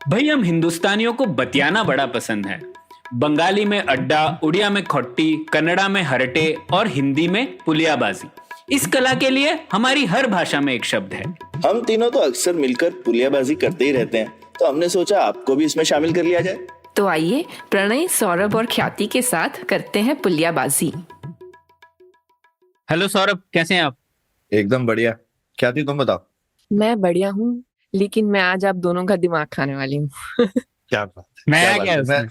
भाई हम हिंदुस्तानियों को बतियाना बड़ा पसंद है। बंगाली में अड्डा, उड़िया में खट्टी, कन्नड़ा में हरटे और हिंदी में पुलियाबाजी। इस कला के लिए हमारी हर भाषा में एक शब्द है। हम तीनों तो अक्सर मिलकर पुलियाबाजी करते ही रहते हैं, तो हमने सोचा आपको भी इसमें शामिल कर लिया जाए। तो आइए प्रणय, सौरभ और ख्याति के साथ करते हैं पुलियाबाजी। हेलो सौरभ, कैसे हैं आप? एकदम बढ़िया। ख्याति तुम बताओ। मैं बढ़िया हूँ, लेकिन मैं आज आप दोनों का दिमाग खाने वाली हूँ। क्या बात नया क्या है है? उसमें?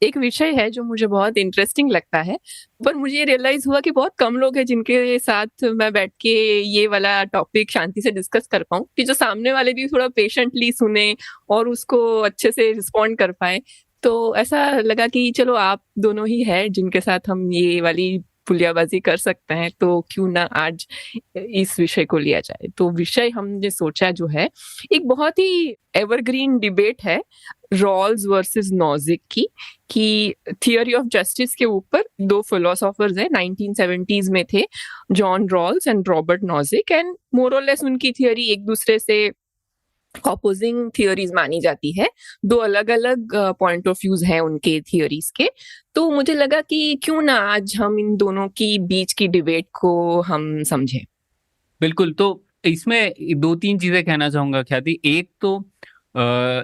एक विषय है जो मुझे बहुत इंटरेस्टिंग लगता है, पर मुझे ये रियलाइज हुआ कि बहुत कम लोग हैं जिनके साथ मैं बैठ के ये वाला टॉपिक शांति से डिस्कस कर पाऊँ, कि जो सामने वाले भी थोड़ा पेशेंटली सुने और उसको अच्छे से रिस्पॉन्ड कर पाए। तो ऐसा लगा कि चलो आप दोनों ही हैं जिनके साथ हम ये वाली पुलियाबाजी कर सकते हैं, तो क्यों ना आज इस विषय को लिया जाए। तो विषय हमने सोचा जो है, एक बहुत ही एवरग्रीन डिबेट है रॉल्स वर्सेस नॉजिक की, कि थियोरी ऑफ जस्टिस के ऊपर दो फिलोसोफर्स हैं, 1970s में थे, John Rawls and Robert Nozick, and more or less उनकी थियोरी एक दूसरे से ऑपोजिंग थियोरीज मानी जाती है। दो अलग अलग पॉइंट ऑफ व्यूज हैं उनके थियोरीज के। तो मुझे लगा कि क्यों ना आज हम इन दोनों की बीच की डिबेट को हम समझें। बिल्कुल। तो इसमें दो तीन चीजें कहना चाहूंगा ख्याति। एक तो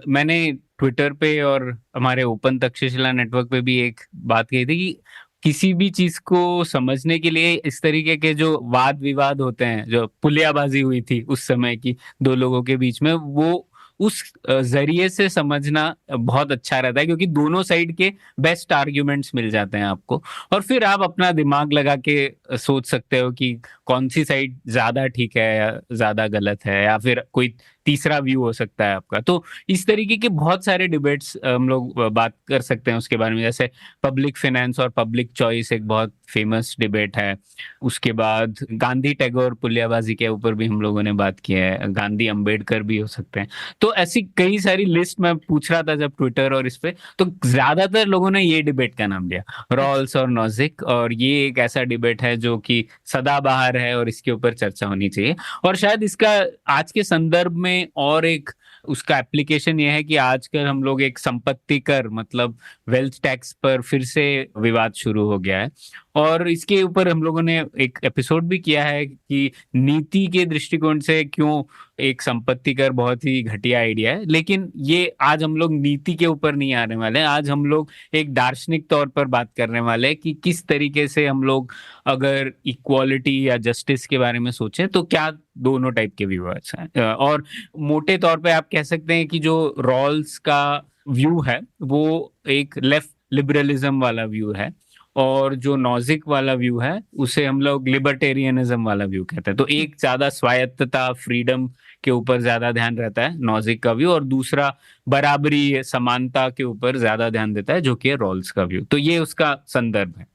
मैंने ट्विटर पे और हमारे ओपन तक्षशिला नेटवर्क पे भी एक बात कही थी कि किसी भी चीज को समझने के लिए इस तरीके के जो वाद विवाद होते हैं, जो पुलियाबाजी हुई थी उस समय की दो लोगों के बीच में, वो उस जरिए से समझना बहुत अच्छा रहता है, क्योंकि दोनों साइड के बेस्ट आर्ग्यूमेंट्स मिल जाते हैं आपको, और फिर आप अपना दिमाग लगा के सोच सकते हो कि कौन सी साइड ज्यादा ठीक है या ज्यादा गलत है, या फिर कोई तीसरा व्यू हो सकता है आपका। तो इस तरीके के बहुत सारे डिबेट्स हम लोग बात कर सकते हैं उसके बारे में। जैसे पब्लिक फाइनेंस और पब्लिक चॉइस एक बहुत फेमस डिबेट है। उसके बाद गांधी टैगोर पुलियाबाजी के ऊपर भी हम लोगों ने बात की है। गांधी अंबेडकर भी हो सकते हैं। तो ऐसी कई सारी लिस्ट मैं पूछ रहा था जब ट्विटर और इस पे, तो ज्यादातर लोगों ने ये डिबेट का नाम लिया, रॉल्स और नॉजिक। और ये एक ऐसा डिबेट है जो कि सदाबहार है और इसके ऊपर चर्चा होनी चाहिए। और शायद इसका आज के संदर्भ में और एक उसका एप्लीकेशन यह है कि आजकल हम लोग एक संपत्ति कर, मतलब वेल्थ टैक्स पर फिर से विवाद शुरू हो गया है। और इसके ऊपर हम लोगों ने एक एपिसोड भी किया है कि नीति के दृष्टिकोण से क्यों एक संपत्ति कर बहुत ही घटिया आइडिया है। लेकिन ये आज हम लोग नीति के ऊपर नहीं आने वाले हैं। आज हम लोग एक दार्शनिक तौर पर बात करने वाले हैं कि किस तरीके से हम लोग अगर इक्वालिटी या जस्टिस के बारे में सोचें तो क्या दोनों टाइप के व्यूअर्स हैं। और मोटे तौर पे आप कह सकते हैं कि जो रॉल्स का व्यू है वो एक लेफ्ट लिबरलिज्म वाला व्यू है, और जो नॉजिक वाला व्यू है उसे हम लोग लिबर्टेरियनिज्म वाला व्यू कहते हैं। तो एक ज्यादा स्वायत्तता, फ्रीडम के ऊपर ज्यादा ध्यान रहता है नॉजिक का व्यू, और दूसरा बराबरी, समानता के ऊपर ज्यादा ध्यान देता है, जो कि है रॉल्स का व्यू। तो ये उसका संदर्भ है।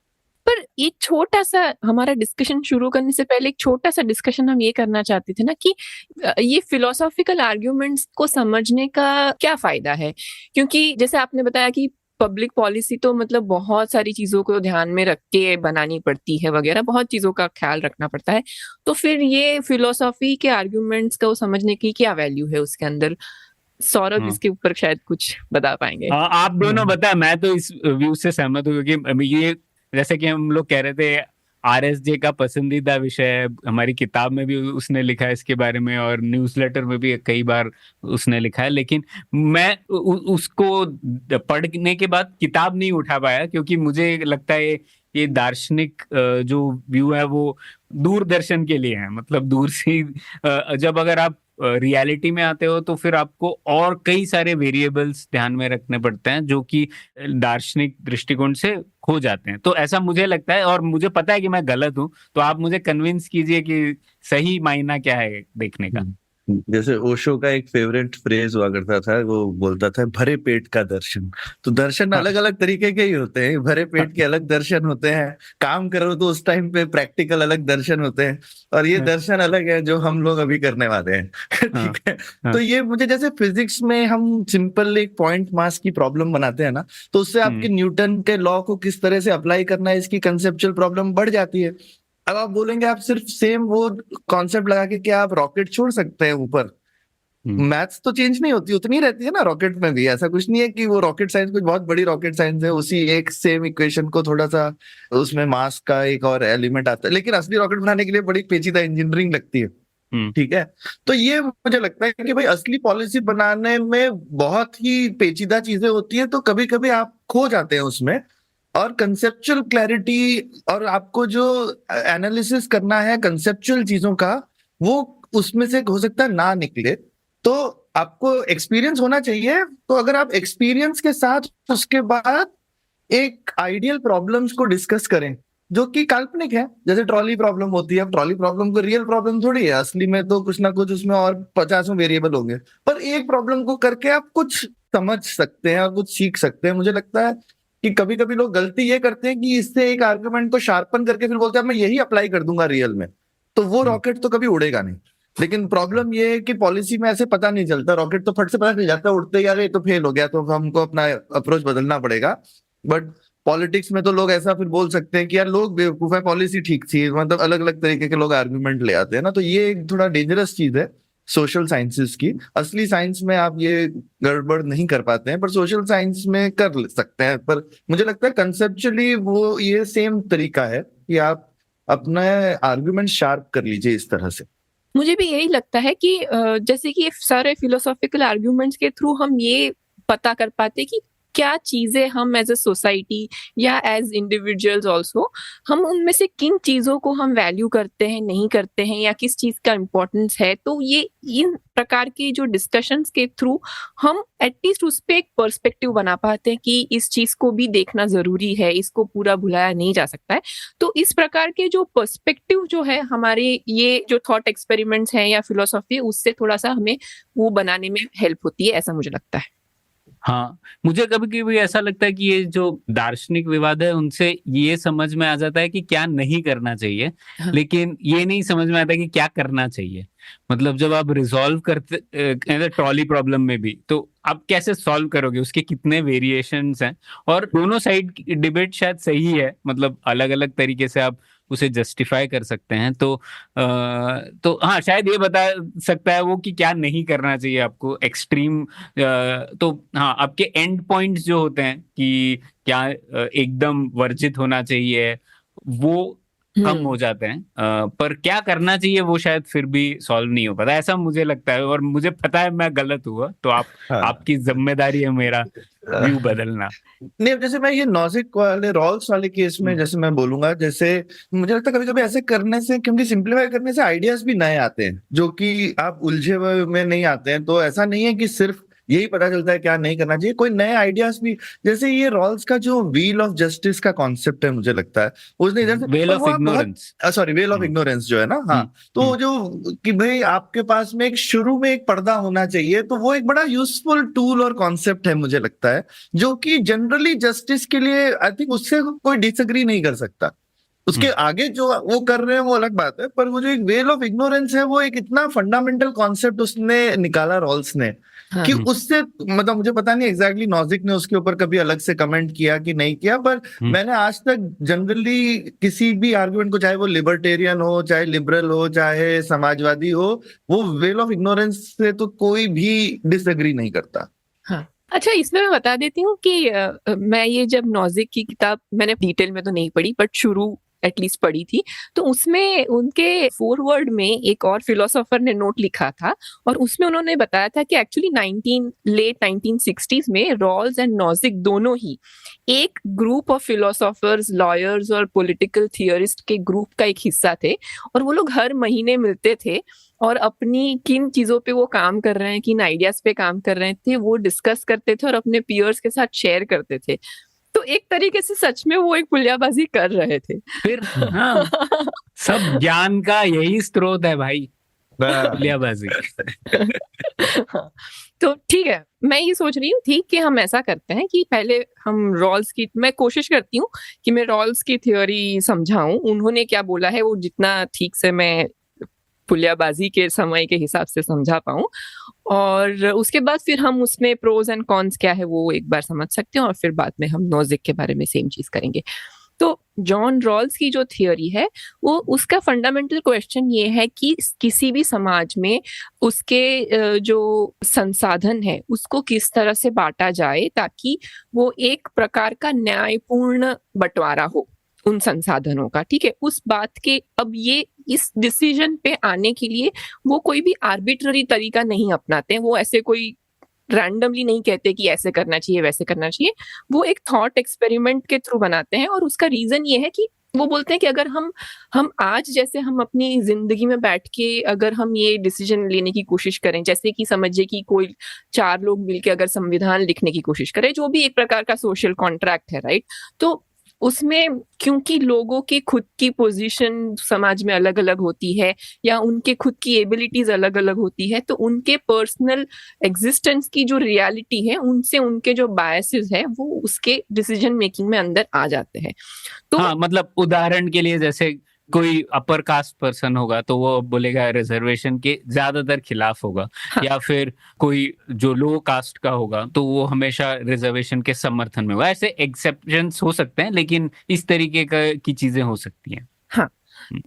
पर एक छोटा सा, हमारा डिस्कशन शुरू करने से पहले एक छोटा सा डिस्कशन हम ये करना चाहते थे ना, कि ये फिलोसॉफिकल आर्ग्यूमेंट्स को समझने का क्या फायदा है। क्योंकि जैसे आपने बताया कि पब्लिक पॉलिसी तो मतलब बहुत सारी चीजों को ध्यान में रख के बनानी पड़ती है वगैरह, बहुत चीजों का ख्याल रखना पड़ता है। तो फिर ये फिलोसॉफी के आर्ग्यूमेंट्स को समझने की क्या वैल्यू है उसके अंदर? सौरभ इसके ऊपर शायद कुछ बता पाएंगे। आप दोनों बताएं। मैं तो इस व्यू से सहमत हूँ, क्योंकि ये जैसे कि हम लोग कह रहे थे, RSJ का पसंदीदा विषय है। हमारी किताब में भी उसने लिखा है इसके बारे में, और न्यूज़लेटर में भी कई बार उसने लिखा है। लेकिन मैं उसको पढ़ने के बाद किताब नहीं उठा पाया, क्योंकि मुझे लगता है ये दार्शनिक जो व्यू है वो दूरदर्शन के लिए है। मतलब दूर से जब अगर आप रियलिटी में आते हो तो फिर आपको और कई सारे वेरिएबल्स ध्यान में रखने पड़ते हैं, जो कि दार्शनिक दृष्टिकोण से खो जाते हैं। तो ऐसा मुझे लगता है, और मुझे पता है कि मैं गलत हूं, तो आप मुझे कन्विंस कीजिए कि सही मायना क्या है देखने का। जैसे ओशो का एक फेवरेट फ्रेज हुआ करता था, वो बोलता था भरे पेट का दर्शन। तो दर्शन अलग अलग तरीके के ही होते हैं। भरे पेट के अलग दर्शन होते हैं, काम करो तो उस टाइम पे प्रैक्टिकल अलग दर्शन होते हैं, और ये दर्शन अलग है जो हम लोग अभी करने वाले हैं। ठीक है। तो ये मुझे, जैसे फिजिक्स में हम सिंपल एक पॉइंट मास की प्रॉब्लम बनाते हैं ना, तो उससे आपके न्यूटन के लॉ को किस तरह से अप्लाई करना है, इसकी कंसेप्चुअल प्रॉब्लम बढ़ जाती है। अब आप बोलेंगे आप सिर्फ सेम वो कॉन्सेप्ट लगा के क्या आप रॉकेट छोड़ सकते हैं ऊपर? मैथ्स तो चेंज नहीं होती, उतनी रहती है ना रॉकेट में भी। ऐसा कुछ नहीं है कि वो रॉकेट साइंस कुछ बहुत बड़ी रॉकेट साइंस है, उसी एक सेम इक्वेशन को थोड़ा सा उसमें मास का एक और एलिमेंट आता है, लेकिन असली रॉकेट बनाने के लिए बड़ी पेचीदा इंजीनियरिंग लगती है। ठीक है, तो ये मुझे लगता है कि भाई असली पॉलिसी बनाने में बहुत ही पेचीदा चीजें होती हैं, तो कभी कभी आप खो जाते हैं उसमें। और कंसेप्चुअल क्लैरिटी और आपको जो एनालिसिस करना है कंसेप्चुअल चीजों का, वो उसमें से हो सकता है ना निकले। तो आपको एक्सपीरियंस होना चाहिए, तो अगर आप एक्सपीरियंस के साथ उसके बाद एक आइडियल प्रॉब्लम्स को डिस्कस करें जो कि काल्पनिक है, जैसे ट्रॉली प्रॉब्लम होती है। अब ट्रॉली प्रॉब्लम को रियल प्रॉब्लम थोड़ी है, असली में तो कुछ ना कुछ उसमें और 50 वेरिएबल होंगे, पर एक प्रॉब्लम को करके आप कुछ समझ सकते हैं और कुछ सीख सकते हैं। मुझे लगता है कि कभी कभी लोग गलती ये करते हैं कि इससे एक आर्गुमेंट को शार्पन करके फिर बोलते हैं मैं यही अप्लाई कर दूंगा रियल में, तो वो रॉकेट तो कभी उड़ेगा नहीं। लेकिन प्रॉब्लम ये है कि पॉलिसी में ऐसे पता नहीं चलता, रॉकेट तो फट से पता चल जाता है उड़ते, यार ये तो फेल हो गया तो हमको अपना अप्रोच बदलना पड़ेगा। बट पॉलिटिक्स में तो लोग ऐसा फिर बोल सकते हैं कि यार लोग बेवकूफ है, पॉलिसी ठीक थी, मतलब अलग अलग तरीके के लोग आर्गुमेंट ले आते हैं ना। तो ये एक थोड़ा डेंजरस चीज है सोशल साइंसेस की। असली साइंस में आप ये गड़बड़ नहीं कर पाते हैं, पर सोशल साइंस में कर सकते हैं। पर मुझे लगता है कंसेप्चुअली वो ये सेम तरीका है कि आप अपना आर्गुमेंट शार्प कर लीजिए इस तरह से। मुझे भी यही लगता है कि जैसे कि सारे फिलोसॉफिकल आर्ग्यूमेंट्स के थ्रू हम ये पता कर पाते कि क्या चीजें हम एज अ सोसाइटी या एज इंडिविजुअल्स ऑल्सो, हम उनमें से किन चीजों को हम वैल्यू करते हैं, नहीं करते हैं, या किस चीज का इम्पोर्टेंस है। तो ये इन प्रकार के जो डिस्कशंस के थ्रू हम एटलीस्ट उस पर एक पर्सपेक्टिव बना पाते हैं कि इस चीज को भी देखना जरूरी है, इसको पूरा भुलाया नहीं जा सकता है। तो इस प्रकार के जो पर्सपेक्टिव जो है हमारे ये जो थॉट एक्सपेरिमेंट्स हैं या फिलोसॉफी, उससे थोड़ा सा हमें वो बनाने में हेल्प होती है, ऐसा मुझे लगता है। हाँ, मुझे कभी कभी ऐसा लगता है कि ये जो दार्शनिक विवाद है उनसे ये समझ में आ जाता है कि क्या नहीं करना चाहिए, लेकिन ये नहीं समझ में आता कि क्या करना चाहिए। मतलब जब आप रिजॉल्व करते ट्रॉली प्रॉब्लम में भी, तो आप कैसे सॉल्व करोगे, उसके कितने वेरिएशंस हैं, और दोनों साइड की डिबेट शायद सही है, मतलब अलग अलग तरीके से आप उसे जस्टिफाई कर सकते हैं। तो हाँ, शायद ये बता सकता है वो कि क्या नहीं करना चाहिए आपको एक्सट्रीम। तो हाँ, आपके एंड पॉइंट्स जो होते हैं कि क्या एकदम वर्जित होना चाहिए, वो कम हो जाते हैं, पर क्या करना चाहिए वो शायद फिर भी सॉल्व नहीं हो पाता, ऐसा मुझे लगता है। और मुझे पता है मैं गलत हुआ, तो आपकी जिम्मेदारी है मेरा व्यू बदलना। नहीं, जैसे मैं ये नॉजिक वाले रॉल्स वाले केस में जैसे मैं बोलूंगा, जैसे मुझे लगता है कभी कभी ऐसे करने से, क्योंकि सिंप्लीफाई करने से आइडियाज भी नए आते हैं जो कि आप उलझे हुए में नहीं आते हैं। तो ऐसा नहीं है कि सिर्फ यही पता चलता है क्या नहीं करना चाहिए, कोई नए आइडियाज भी। जैसे ये रॉल्स का जो व्हील ऑफ जस्टिस का कॉन्सेप्ट है, मुझे लगता है उसने इधर से well of ignorance, sorry well of ignorance जो है ना, हाँ, तो जो कि भाई आपके पास में एक शुरू में एक पर्दा होना चाहिए, तो वो एक बड़ा यूजफुल टूल और कॉन्सेप्ट है मुझे लगता है, जो कि जनरली जस्टिस के लिए आई थिंक उससे कोई डिसएग्री नहीं कर सकता। उसके आगे जो वो कर रहे हैं वो अलग बात है, पर वो जो एक वेल ऑफ इग्नोरेंस है, वो एक इतना फंडामेंटल कॉन्सेप्ट उसने निकाला रॉल्स ने, कि उससे मतलब मुझे पता नहीं एग्जैक्टली नॉजिक ने उसके ऊपर कभी अलग से कमेंट किया कि नहीं किया, पर मैंने आज तक जनरली किसी भी आर्गुमेंट को, चाहे वो लिबर्टेरियन हो, चाहे लिबरल हो, चाहे समाजवादी हो, वो वेल ऑफ इग्नोरेंस से तो कोई भी डिसएग्री नहीं करता। हाँ, अच्छा, इसमें मैं बता देती हूँ कि मैं ये जब नॉजिक की किताब मैंने डिटेल में तो नहीं पढ़ी, बट शुरू एटलीस्ट पढ़ी थी, तो उसमें उनके फॉरवर्ड में एक और फिलोसोफर ने नोट लिखा था, और उसमें उन्होंने बताया था कि एक्चुअली लेट 1960s में रॉल्स एंड नॉजिक दोनों ही एक ग्रुप ऑफ फिलोसोफर्स, लॉयर्स और पॉलिटिकल थियरिस्ट के ग्रुप का एक हिस्सा थे, और वो लोग हर महीने मिलते थे और अपनी किन चीजों पे वो काम कर रहे हैं, किन आइडियाज पे काम कर रहे थे, वो डिस्कस करते थे और अपने पीयर्स के साथ शेयर करते थे। तो एक तरीके से सच में वो एक पुलियाबाजी कर रहे थे फिर हाँ, सब ज्ञान का यही स्रोत है भाई, पुलियाबाजी। तो ठीक है, मैं ये सोच रही हूँ ठीक कि हम ऐसा करते हैं कि पहले हम रॉल्स की, मैं कोशिश करती हूँ कि मैं रॉल्स की थ्योरी समझाऊं, उन्होंने क्या बोला है वो जितना ठीक से मैं पुलियाबाजी के समय के हिसाब से समझा पाऊं, और उसके बाद फिर हम उसमें प्रोज एंड कॉन्स क्या है वो एक बार समझ सकते हैं, और फिर बाद में हम नॉजिक के बारे में सेम चीज करेंगे। तो जॉन रॉल्स की जो थियोरी है वो उसका फंडामेंटल क्वेश्चन ये है कि किसी भी समाज में उसके जो संसाधन है उसको किस तरह से बांटा जाए ताकि वो एक प्रकार का न्यायपूर्ण बंटवारा हो उन संसाधनों का, ठीक है। उस बात के अब ये इस डिसीजन पे आने के लिए वो कोई भी आर्बिट्ररी तरीका नहीं अपनाते, वो ऐसे कोई रैंडमली नहीं कहते कि ऐसे करना चाहिए वैसे करना चाहिए, वो एक थॉट एक्सपेरिमेंट के थ्रू बनाते हैं। और उसका रीजन ये है कि वो बोलते हैं कि अगर हम आज जैसे हम अपनी जिंदगी में बैठ के अगर हम ये डिसीजन लेने की कोशिश करें, जैसे कि समझिए कि कोई 4 लोग मिलके अगर संविधान लिखने की कोशिश करें, जो भी एक प्रकार का सोशल कॉन्ट्रैक्ट है, राइट, तो उसमें क्योंकि लोगों की खुद की पोजीशन समाज में अलग अलग होती है या उनके खुद की एबिलिटीज अलग अलग होती है, तो उनके पर्सनल एग्जिस्टेंस की जो रियलिटी है उनसे उनके जो बायसेस है वो उसके डिसीजन मेकिंग में अंदर आ जाते हैं। तो हाँ, मतलब उदाहरण के लिए जैसे कोई अपर कास्ट पर्सन होगा तो वो बोलेगा रिजर्वेशन के ज्यादातर खिलाफ होगा, हाँ, या फिर कोई जो लो कास्ट का होगा तो वो हमेशा रिजर्वेशन के समर्थन में होगा। ऐसे एक्सेप्शंस हो सकते हैं, लेकिन इस तरीके की चीजें हो सकती हैं। हाँ,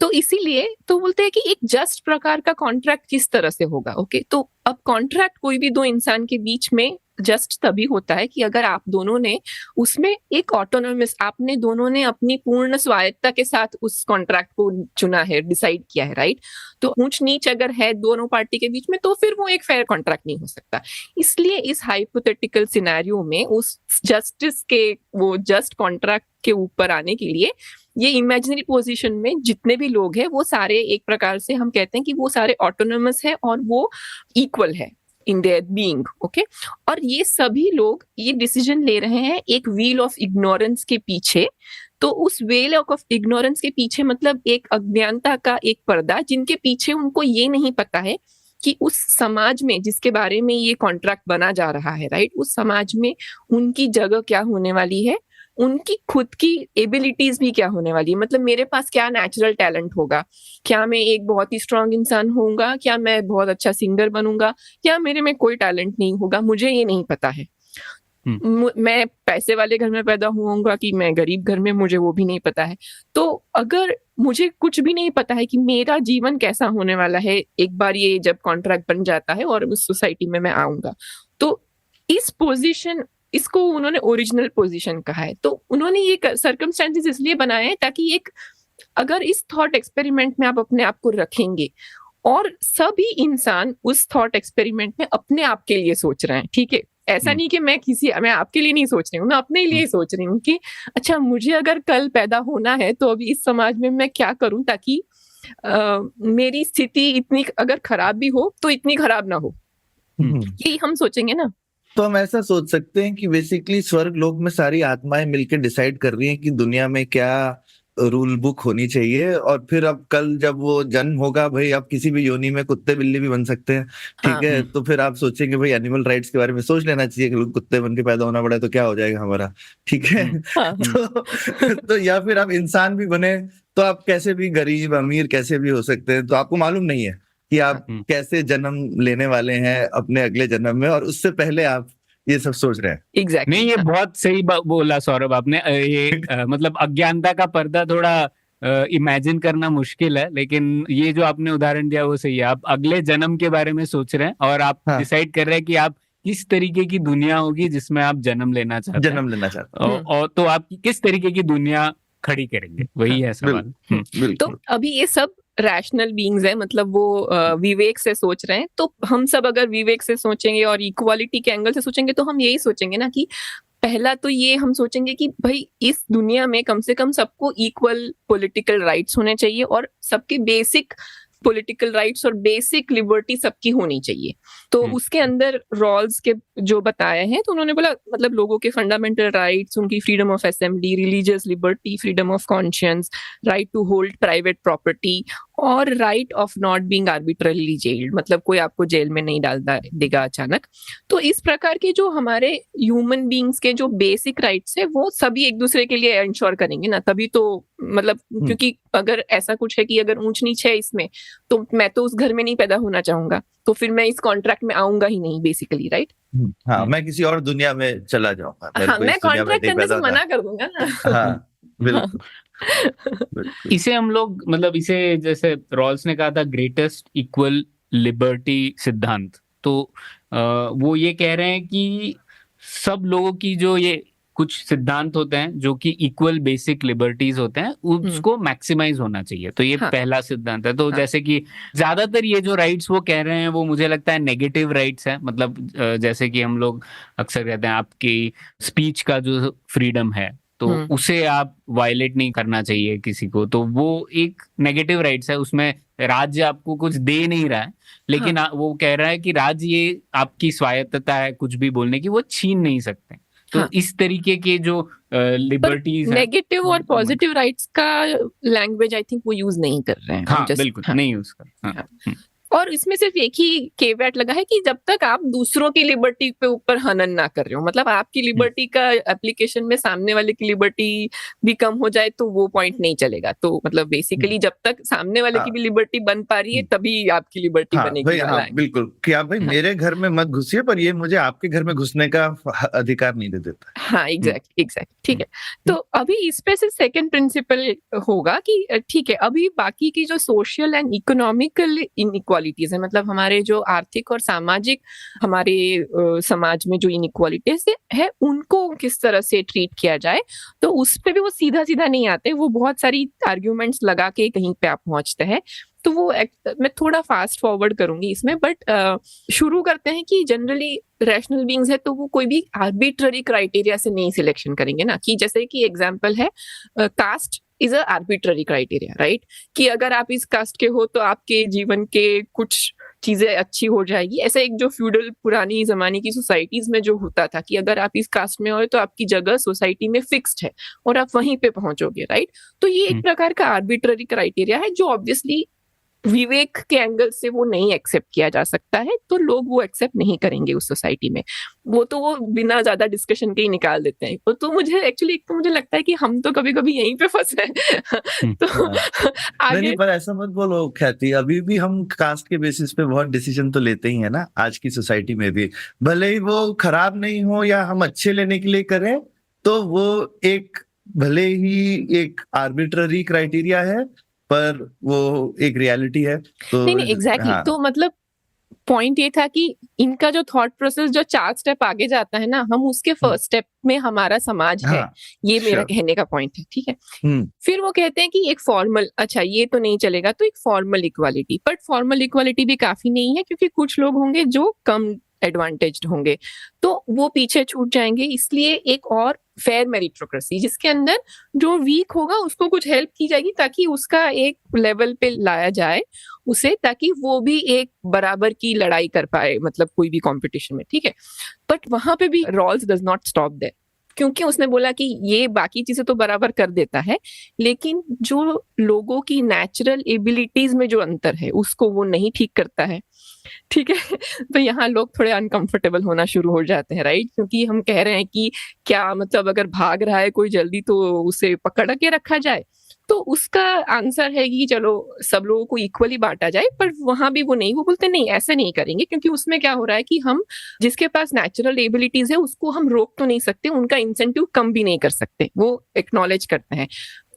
तो इसीलिए तो बोलते हैं कि एक जस्ट प्रकार का कॉन्ट्रैक्ट किस तरह से होगा। ओके, तो अब कॉन्ट्रैक्ट कोई भी दो इंसान के बीच में जस्ट तभी होता है कि अगर आप दोनों ने उसमें एक ऑटोनोमस, आपने दोनों ने अपनी पूर्ण स्वायत्ता के साथ उस कॉन्ट्रैक्ट को चुना है, डिसाइड किया है, राइट। तो ऊंच नीच अगर है दोनों पार्टी के बीच में तो फिर वो एक फेयर कॉन्ट्रैक्ट नहीं हो सकता। इसलिए इस हाइपोथेटिकल सिनेरियो में उस जस्टिस के वो जस्ट कॉन्ट्रैक्ट के ऊपर आने के लिए ये इमेजिनरी पोजीशन में जितने भी लोग हैं वो सारे एक प्रकार से हम कहते हैं कि वो सारे ऑटोनोमस है और वो इक्वल है इन देयर बीइंग, ओके। और ये सभी लोग ये डिसीजन ले रहे हैं एक व्हील ऑफ इग्नोरेंस के पीछे। तो उस व्हील ऑफ इग्नोरेंस के पीछे मतलब एक अज्ञानता का एक पर्दा, जिनके पीछे उनको ये नहीं पता है कि उस समाज में जिसके बारे में ये कॉन्ट्रैक्ट बना जा रहा है, राइट, उस समाज में उनकी जगह क्या होने वाली है, उनकी खुद की एबिलिटीज भी क्या होने वाली है। मतलब मेरे पास क्या नेचुरल टैलेंट होगा, क्या मैं एक बहुत ही स्ट्रांग इंसान होऊंगा, क्या मैं बहुत अच्छा सिंगर बनूंगा, या मेरे में कोई टैलेंट नहीं होगा, मुझे ये नहीं पता है। मैं पैसे वाले घर में पैदा हुआऊंगा कि मैं गरीब घर में, मुझे वो भी नहीं पता है। तो अगर मुझे कुछ भी नहीं पता है कि मेरा जीवन कैसा होने वाला है एक बार ये जब कॉन्ट्रैक्ट बन जाता है और उस सोसाइटी में मैं आऊंगा, तो इस पोजीशन, इसको उन्होंने ओरिजिनल पोजीशन कहा है। तो उन्होंने ये सर्कमस्टेंसेस इसलिए बनाए हैं ताकि एक, अगर इस थॉट एक्सपेरिमेंट में आप अपने आप को रखेंगे और सभी इंसान उस थॉट एक्सपेरिमेंट में अपने आप के लिए सोच रहे हैं, ठीक है, ऐसा नहीं कि मैं आपके लिए नहीं सोच रही हूँ, मैं अपने लिए सोच रही हूँ कि अच्छा मुझे अगर कल पैदा होना है तो अभी इस समाज में मैं क्या करूं ताकि मेरी स्थिति इतनी अगर खराब भी हो तो इतनी खराब ना हो। यही हम सोचेंगे ना। तो हम ऐसा सोच सकते हैं कि बेसिकली स्वर्ग लोक में सारी आत्माएं मिलकर डिसाइड कर रही हैं कि दुनिया में क्या रूल बुक होनी चाहिए, और फिर अब कल जब वो जन्म होगा, भाई आप किसी भी योनि में कुत्ते बिल्ली भी बन सकते हैं, ठीक है, तो फिर आप सोचेंगे भाई एनिमल राइट्स के बारे में सोच लेना चाहिए कि कुत्ते बन के पैदा होना पड़ा तो क्या हो जाएगा हमारा, ठीक है। तो या फिर आप इंसान भी बने तो आप कैसे भी गरीब अमीर कैसे भी हो सकते हैं, तो आपको मालूम नहीं है कि आप कैसे जन्म लेने वाले हैं अपने अगले जन्म में, और उससे पहले आप ये सब सोच रहे हैं। Exactly. नहीं, ये बहुत सही बोला सौरभ आपने। ये मतलब अज्ञानता का पर्दा थोड़ा इमेजिन करना मुश्किल है, लेकिन ये जो आपने उदाहरण दिया वो सही है। आप अगले जन्म के बारे में सोच रहे हैं और आप डिसाइड कर रहे हैं कि आप किस तरीके की दुनिया होगी जिसमें आप जन्म लेना चाहते हैं, और तो आप किस तरीके की दुनिया खड़ी करेंगे, वही है सवाल। तो अभी ये सब रैशनल बीइंग्स है, मतलब वो विवेक से सोच रहे हैं। तो हम सब अगर विवेक से सोचेंगे और इक्वालिटी के एंगल से सोचेंगे तो हम यही सोचेंगे ना कि पहला तो ये हम सोचेंगे कि भाई इस दुनिया में कम से कम सबको इक्वल पॉलिटिकल राइट्स होने चाहिए और सबके बेसिक पॉलिटिकल राइट्स और बेसिक लिबर्टी सबकी होनी चाहिए। तो उसके अंदर रॉल्स के जो बताए हैं, तो उन्होंने बोला मतलब लोगों के फंडामेंटल राइट्स, उनकी freedom of assembly, religious liberty, freedom of conscience, right to hold private property और right of not being arbitrarily jailed, मतलब कोई आपको जेल में नहीं डाल देगा अचानक। तो इस प्रकार के जो हमारे ह्यूमन बीइंग्स के जो बेसिक राइट्स है वो सभी एक दूसरे के लिए इंश्योर करेंगे ना, तभी तो मतलब क्योंकि अगर ऐसा कुछ है कि अगर ऊंच नीच है इसमें, तो मैं तो उस घर में नहीं पैदा होना चाहूंगा, तो फिर मैं इस कॉन्ट्रैक्ट में आऊंगा ही नहीं बेसिकली, राइट। हाँ, मैं किसी और दुनिया में चला जाऊंगा। हाँ, मैं कॉन्ट्रैक्ट करने से मना कर दूंगा ना। हाँ, बिल्कुल बिल्कुल। इसे हम लोग मतलब इसे जैसे रॉल्स ने कहा था ग्रेटेस्ट इक्वल लिबर्टी सिद्धांत, तो वो ये कह रहे हैं कि सब लोगों की जो ये कुछ सिद्धांत होते हैं जो कि इक्वल बेसिक लिबर्टीज होते हैं उसको मैक्सिमाइज होना चाहिए, तो ये हाँ। पहला सिद्धांत है। तो हाँ। जैसे कि ज्यादातर ये जो राइट्स वो कह रहे हैं वो मुझे लगता है नेगेटिव राइट्स है, मतलब जैसे कि हम लोग अक्सर कहते हैं आपकी स्पीच का जो फ्रीडम है तो उसे आप वायलेट नहीं करना चाहिए किसी को, तो वो एक नेगेटिव राइट्स है, उसमें राज्य आपको कुछ दे नहीं रहा है, लेकिन वो कह रहा है कि राज्य ये आपकी स्वायत्तता है कुछ भी बोलने की वो छीन नहीं सकते। तो हाँ। इस तरीके के जो लिबर्टीज हैं, नेगेटिव और पॉजिटिव राइट्स का लैंग्वेज आई थिंक वो यूज नहीं कर रहे हैं। हाँ बिल्कुल नहीं यूज कर। हाँ। और इसमें सिर्फ एक ही केवेट लगा है कि जब तक आप दूसरों की लिबर्टी पे ऊपर हनन ना कर रहे हो, मतलब आपकी लिबर्टी का एप्लीकेशन में सामने वाले की लिबर्टी भी कम हो जाए तो वो पॉइंट नहीं चलेगा। तो मतलब बेसिकली जब तक सामने वाले की भी लिबर्टी बन पा रही है तभी आपकी लिबर्टी बनेगी। हाँ बिल्कुल कि आप भाई मेरे घर में मत घुसिए, पर ये मुझे आपके घर में घुसने का अधिकार नहीं दे देता। हाँ एग्जैक्टली ठीक है। तो अभी इस पे से सेकंड प्रिंसिपल होगा कि ठीक है, अभी बाकी की जो सोशल एंड इकोनॉमिकल इनइक्वालिटीज है, मतलब हमारे जो आर्थिक और सामाजिक हमारे समाज में जो इनइक्वालिटीज है उनको किस तरह से ट्रीट किया जाए, तो उस पे भी वो सीधा सीधा नहीं आते, वो बहुत सारी आर्ग्यूमेंट्स लगा के कहीं पे आप पहुंचते हैं। तो वो मैं थोड़ा फास्ट फॉरवर्ड करूंगी इसमें, बट शुरू करते हैं कि जनरली रैशनल बीइंग्स है तो वो कोई भी आर्बिट्ररी क्राइटेरिया से नहीं सिलेक्शन करेंगे ना, कि जैसे कि एग्जांपल है caste is a arbitrary criteria, right, कि अगर आप इस कास्ट के हो तो आपके जीवन के कुछ चीजें अच्छी हो जाएगी। ऐसा एक जो फ्यूडल पुरानी जमाने की सोसाइटीज में जो होता था कि अगर आप इस कास्ट में हो तो आपकी जगह सोसाइटी में फिक्स्ड है और आप वहीं पे पहुंचोगे, राइट। तो ये एक प्रकार का आर्बिट्ररी क्राइटेरिया है जो ऑब्वियसली विवेक के एंगल से वो नहीं एक्सेप्ट किया जा सकता है, तो लोग वो एक्सेप्ट नहीं करेंगे उस सोसाइटी में, वो बिना ज्यादा डिस्कशन के ही निकाल देते हैं। तो मुझे एक्चुअली एक तो मुझे लगता है कि हम तो कभी कभी यहीं पे फंस रहे तो आगे नहीं, पर ऐसा मत बोलो ख्याति, अभी भी हम कास्ट के बेसिस पे बहुत डिसीजन तो लेते ही है ना आज की सोसाइटी में भी, भले ही वो खराब नहीं हो या हम अच्छे लेने के लिए करें, तो वो एक भले ही एक आर्बिट्ररी क्राइटेरिया है पर वो एक रियलिटी है। तो नहीं एग्जैक्टली। हाँ। तो मतलब पॉइंट ये था कि इनका जो थॉट प्रोसेस जो 4 स्टेप आगे जाता है ना, हम उसके फर्स्ट स्टेप में हमारा समाज है, ये मेरा कहने का पॉइंट है, ठीक है। फिर वो कहते हैं कि एक फॉर्मल, अच्छा ये तो नहीं चलेगा, तो एक formal equality, but formal equality भी काफी नहीं है क्योंकि कुछ लोग होंगे जो कम एडवांटेज्ड होंगे तो वो पीछे छूट जाएंगे। इसलिए एक और फेयर मेरिटोक्रेसी जिसके अंदर जो वीक होगा उसको कुछ हेल्प की जाएगी ताकि उसका एक लेवल पे लाया जाए उसे, ताकि वो भी एक बराबर की लड़ाई कर पाए, मतलब कोई भी कंपटीशन में, ठीक है। बट वहां पे भी Rawls does not stop there, क्योंकि उसने बोला कि ये बाकी चीजें तो बराबर कर देता है लेकिन जो लोगों की नेचुरल एबिलिटीज में जो अंतर है उसको वो नहीं ठीक करता है, ठीक है। तो यहाँ लोग थोड़े अनकंफर्टेबल होना शुरू हो जाते हैं, राइट, क्योंकि हम कह रहे हैं कि क्या मतलब अगर भाग रहा है कोई जल्दी तो उसे पकड़ के रखा जाए। तो उसका आंसर है कि चलो सब लोगों को इक्वली बांटा जाए, पर वहां भी वो नहीं, वो बोलते नहीं ऐसे नहीं करेंगे, क्योंकि उसमें क्या हो रहा है कि हम जिसके पास नेचुरल एबिलिटीज है उसको हम रोक तो नहीं सकते, उनका इंसेंटिव कम भी नहीं कर सकते, वो एक्नॉलेज करते हैं।